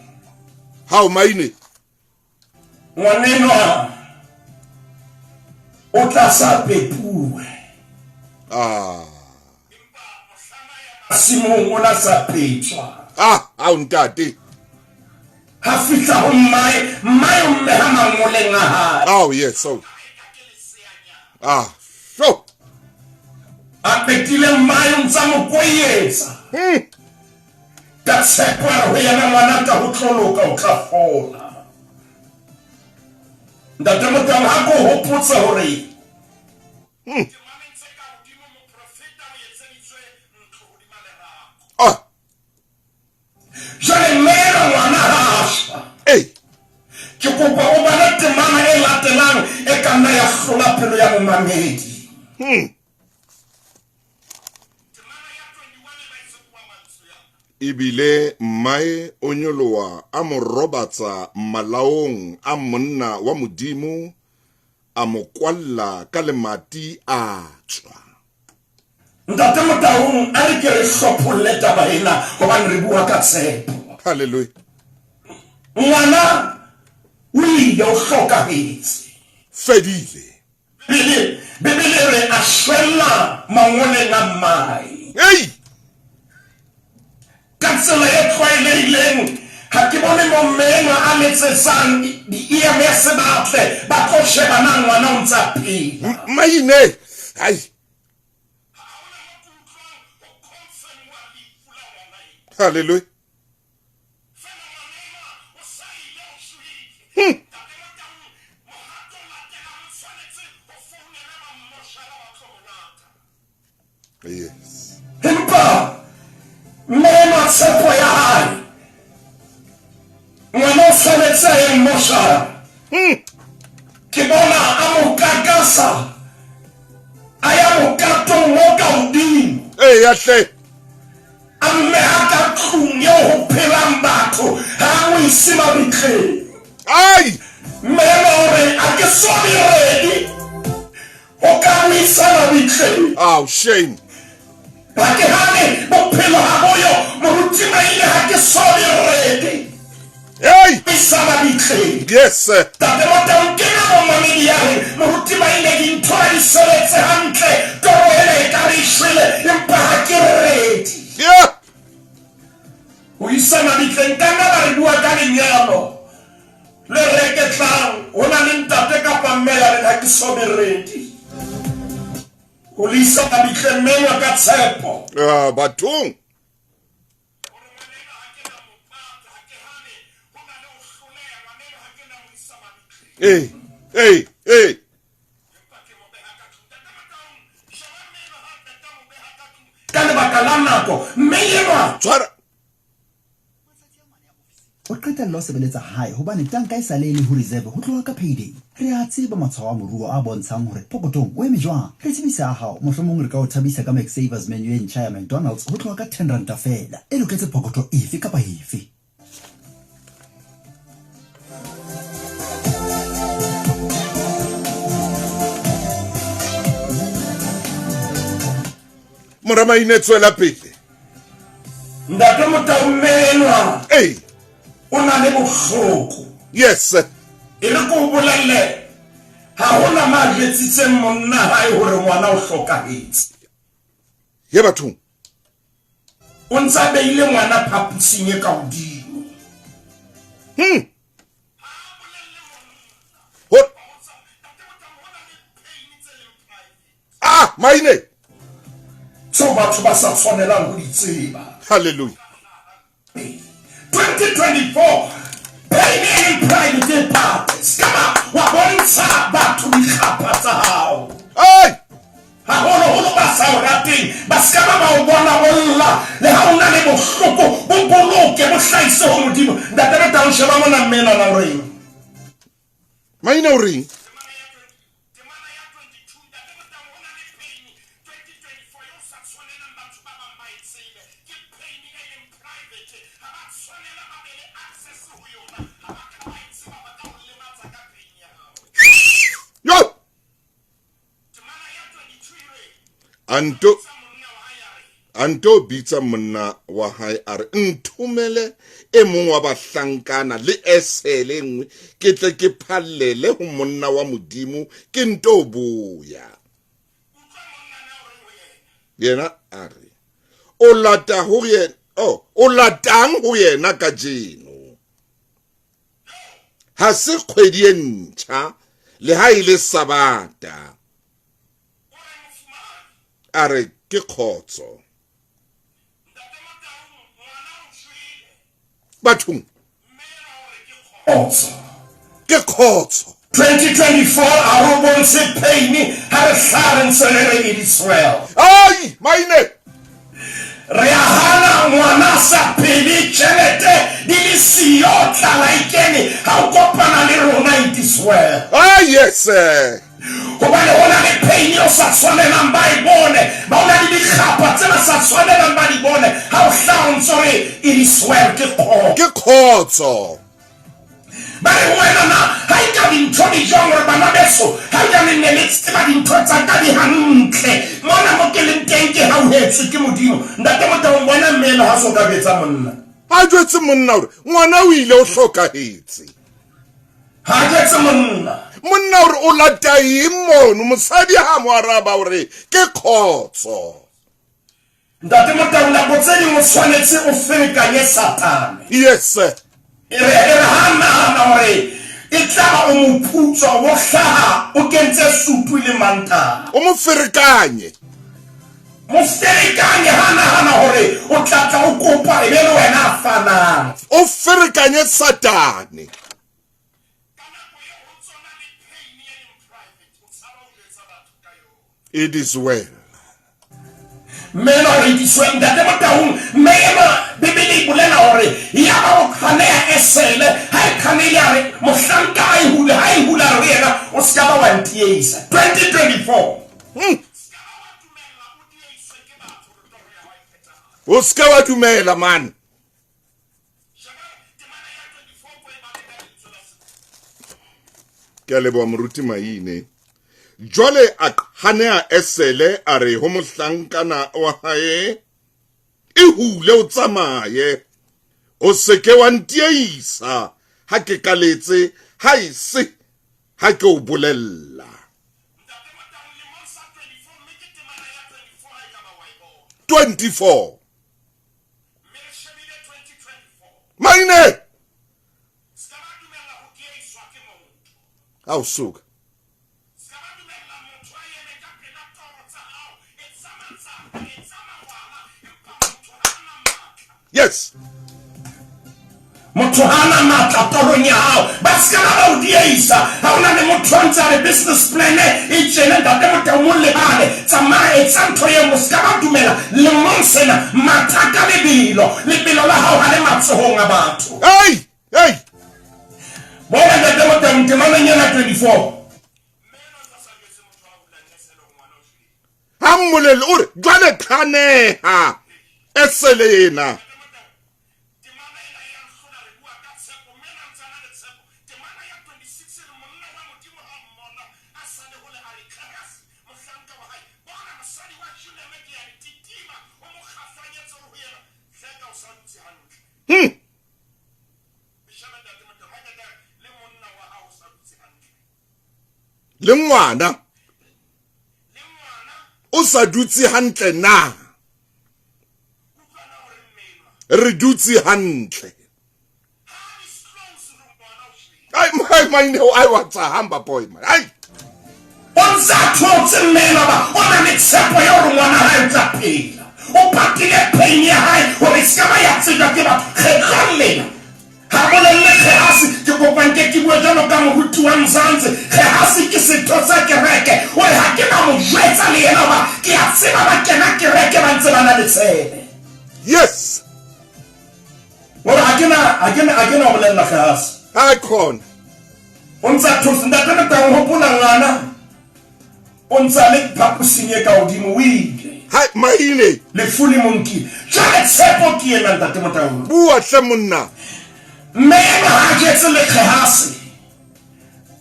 Hao Maine. Ngwanenwa o tla sa pepuwe. Simong o na sa petswa. Au ntate. Ha fihla ho mmae o mmeha mangoleng a hae. Oh yes, so. So. A petile mmae o ntsa mo koyetsa. Ka tshepo ho yena ngwana ka ho tloloka o tla fola. Ntate Motaung ha ko hopotsa hore jale mera ngwana hasha. Ke kopa o bana temana e latelang e ka nna ya hlola pelo ya momamedi. Ibile mmae o nyoloa a mo robatsa malaong a monna wa modimo a mo kwalla ka lemati a tswa. Ntate Motaung a re ke re hlopholle taba ena hobane re bua ka tshepo. Hallelujah. Ngwana o ile o hlokahetse. Fedile. Bebele re a shwella mangoleng a mmae. Ka tsela e tlwaelehileng ha ke bone momema a letsetsang di-EMS batle ba tlo shebana ngwana o ntsa phela. Maine. Hallelujah. Yes. Empa mema tshepo ya hae ngwana o tshwanetse a ye moshara. Ke bona a mo kakasa a ya mokatong mo ka hodimo. Ya hle. A mmeha ka tlung eo ho phelang batho batho ha o isima bitleng Ai! mmele hore a ke so di ready o ka o isama bitleng Oh, shame. ba ke hane bophelo ha boyo moruti Maine ha ke so di ready Hey! isama bitleng Yes, sir. Tate Motaung ke na mo mamedi ya re moruti Maine dintho a di sebetse hantle toro ena e ka re ishwele empa ha ke ready Yeah! o isana bitleng ka nna ba re bua ka lenyalo le reketlang o na le ntate kapa mmela re ha ke so be ready o le isana bitleng menwa ka tshepo Bathong. Hey, hey, hey. ka lebaka la nako mmeyenwa Tshwara. o qetella o sebeletsa hae hobane tanka e sale e le ho reserve ho tloha ka payday re a tseba matshwao a moruo a bontshang hore pokotong o eme jwang re tsebisa hao mohlomong re ka o thabisa ka Macsavers menu e ntjha ya McDonald's ho tloha ka 10 rand fela e loketse pokoto efe kapa efe. Maine tswela pele. ntate Motaung menwa Hey, o na le bohloko yes, sir. e re ko bolelle ha hona majetsitseng monna hae hore ngwana o hlokahetse Ye bathong. o ntsa beile ngwana phapusing e ka hodimo What? Ah, Maine. so batho ba sa tshwanelang ho di tseba Hallelujah. 2024 paying private parties kama wa bontsha batho dikgapha tsa hao Hey! haholoholo ba sa o rateng ba ska ba o bona olla le ha o na le bohloko bo boloke bo hlahise ho modimo ntate Motaung sheba mona mmena la reng Maine o reng? Yo! Anto bitsa monna wa hae a re nthumele e mong wa bahlankana le esele nngwe ke tle ke phallele ho monna wa modimo ke nto boya. Yena a re o lata ho yena, o latang ho yena ka jeno. Ha se kgwedi e ntjha le ha ile sabata. A re ke khotso. Bathong. Ke khotso. 2024 a ho bonse pain ha re hlaren selere in Israel Ai, Maine. re a hana ngwana sa pele tjhelete di le siyo tlala ikene ha o kopana le rona in Israel Ah, yes, sir. hobane hona le pain o sa tshwanelang ba e bone ba hona le dikgapha tse ba sa tshwanelang ba di bone ha o hlaontse hore in Israel ke kgotso Ke khotso. ba re wena na ha e ka dintho di jwang hore bana beso ha e ka le ne le tseba dintho tsa ka di hantle mona mo ke leng teng ke hauhetswe ke modimo ntate Motaung bona mmele ha so ka betsa monna A jwetse monna hore ngwana o ile o hlokahetse. ha jetse monna Monna hore o lata eng mono mosadi ha mo araba hore ke khotso. ntate Motaung la botsedi mo tshwanetse o ferekanye satane Yes, sir. e re hana hore e tla o mophutso o hlaha o kentse supu le mantana O mo ferekanye. mo ferekanye hana hore o tla o kopa e be le wena a fanang O ferekanye satane. It is well. meno re diswe ntate Motaung mema bibili bulela hore ya ba o khanea esele ha e khanela re mohlanka ai hula re yena o ska ba wa ntiisa 2024 O ska wa dumela man. ke a leboha moruti Maine. Jwale a hane a esele a re ho mohlankana wa hae e hule o tsamaye o seke wa ntiisa ha ke kaletse ha ise ha ke o bolella 24 Maine au suka yes Motohana mata toronya hao baskala udiisa hauna ne motronza le business plan e jene da de motamulle bale tsamae tsanto ye muskaba dumela le monsena mataka lebilo la hao hale matsohonga batho hey bona de motamte mananyana 24 Hammolele ore jwale tlaneha eselena le ngwana o sa dutse hantle na re dutse hantle ai Maine ai watsa hamba boy man ai onza thotse mmela ba ona le tsepo ya hore ngwana ha tla phela o patile pain ya hae hore skaba ya tsega ke ba kgekgalela ha bolelle khasi ke kopanke ke bua jalo ka mohuti wa Mzansi khasi ke setho sa kereke o ha ke ba mo jwetsa le yena ba ke a tseba ba kena kereke ba ntse bana le tsebe yes ora akena bolella khasi ha khona onza thotse ndatana ka ho pula ngana onza le phapusing e ka odimo wile hai Maine le fuli monki jale tsepo ke ena ntate Motaung bua hle monna Mena ha jetse le khasi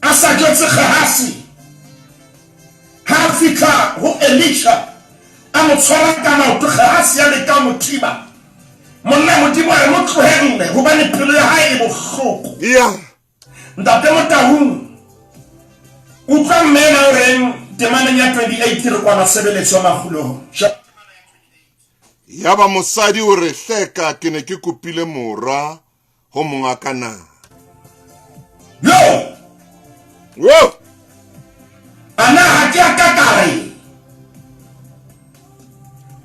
asa jetse khasi ha fika ho Elisha amotswara kana o khasi ya le ka motiba monna motiba re mo tlohelle ho bane pelo ya hae e bohloko ya ntate Motaung o tla mena reng temana ya 28 re kwa masebeletso Makgulong ya ba mosadi o re hleka ke ne ke kopile mora ho monga kana wo ana ha ke akakare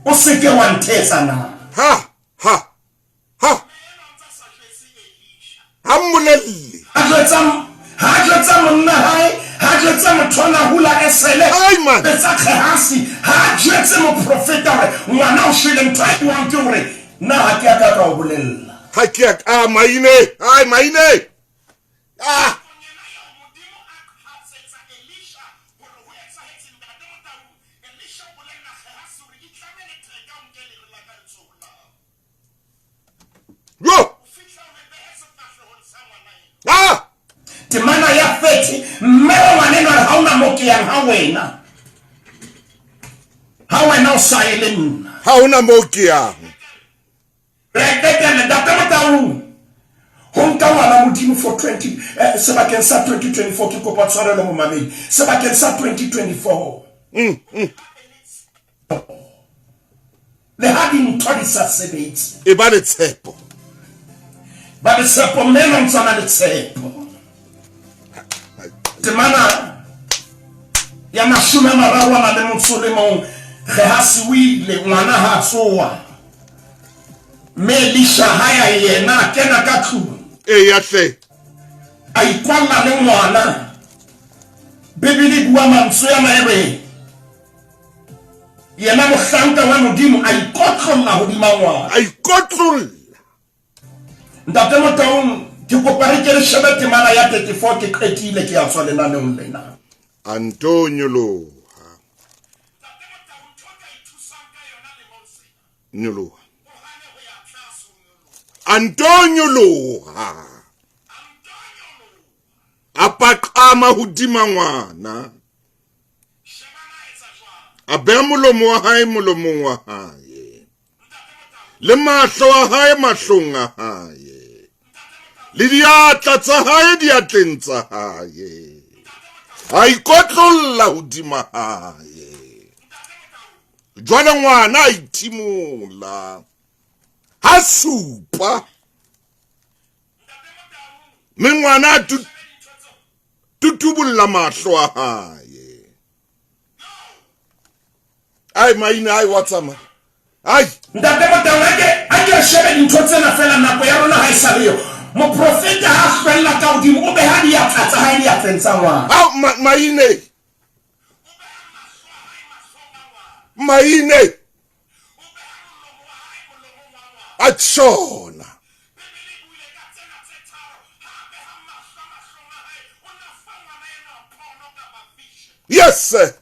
o seke wa ntesa na ha hammolelle ha monna hae ha jetse motho na hula esele ai man betsa khasi ha jetse mo profeta re ngwana o shile ntwa wa ntore na ha ke akaka o bolella ha ke Maine ai Maine temana ya feti mmelo maneno hauna moki ya hawena o silent hauna moki ya rekete ntate Motaung honka wala modimo for 20 sebakeng sa 2024 ke kopa tshwarelo mo mamedi sebakeng sa 2024 le ha di ntwa sa sebetsi e ba le tshepo mena ntsana le tshepo temana ya mashome mararo na le motsolemong ge ha se wile ngwana ha tsoa me Elisha haya yena kena ka tlung e ya hle a ikwalla le ngwana bibili bua mantswe ya maebe yena mohlanka wa modimo a ikotlolla hodima ngwana a ikotlolla ntate Motaung ke kopa re ke le shebe temana ya 34 ke qetile ke ya tswa lenaneng lena Antonio a paqama hodima ngwana a beha molomo wa hae molomong wa hae le mahlo a hae mahlong a hae le diatla tsa hae diatleng tsa hae a ikotlolla hodima hae jwale ngwana a ithimola ha supa ngwana tutubulla mahlo a hae ai Maine ai watsama ai ntate Motaung ake shebe dintho tsena fela nako ya rona ha e sa leyo moprofeta ha fella ka hodimo o beha diatla tsa hae diatleng tsa ngwana Maine atshona yes sir.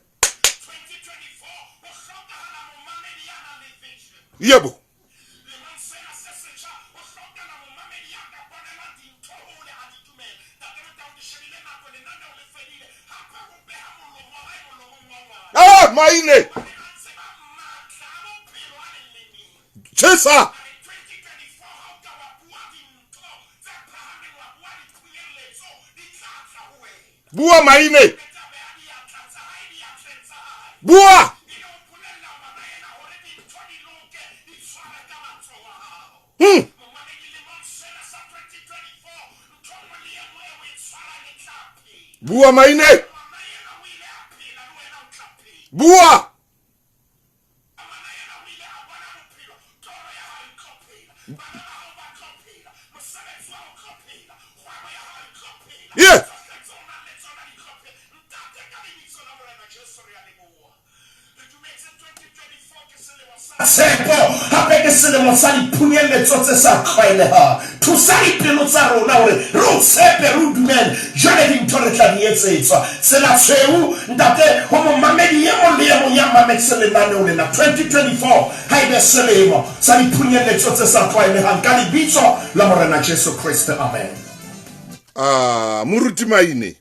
Yebo. Ah, Maine. Chesa. Bua Maine. Bua. Bua Maine. Bua. Yeah. Sepo hapeke selemo sa diphunyeletso tse sa tlwaeleha thusa dipelo tsa rona hore re tshepe re dumele jwale dintho re tla di etsetswa tsela tshweu ntate ho momamedi ye mong le ye mong ya mametse lenaneo lena 2024 haebe selemo sa diphunyeletso tse sa tlwaelehang ka lebitso la morena Jesu Kriste amen. Moruti Maine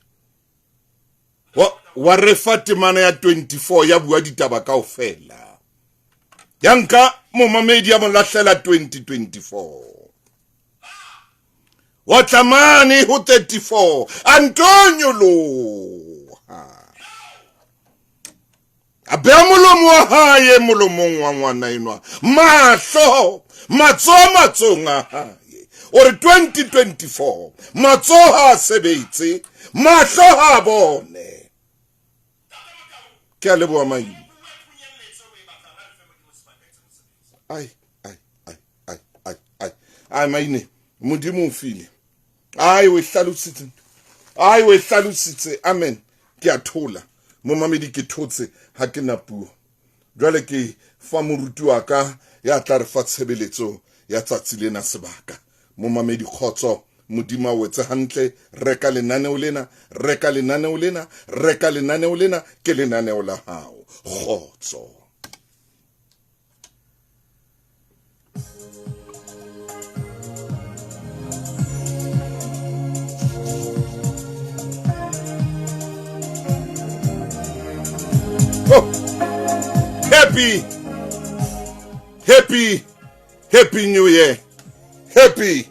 wa refa temana ya 24 ya bua ditaba kaofela yanka momamedi ya molahlela 2024 watlamani ho 34 Antonio lo abeha molomo wa hae molomong wa ngwana enwa mahlo matsong a hae ore 2024 matso ha sebetse mahlo ha bone ke a leboha Maine. Ai Maine modimo o file ai we hlalositse amen ke a thola momamedi ke thotse ha ke na puo jwale ke fa moruti wa ka ya tla re fa tshebeletso ya tsatsi lena sebaka momamedi khotso modimo o wetse hantle reka lenaneo lena ke lenaneo la hao khotso. Oh, happy new year. Happy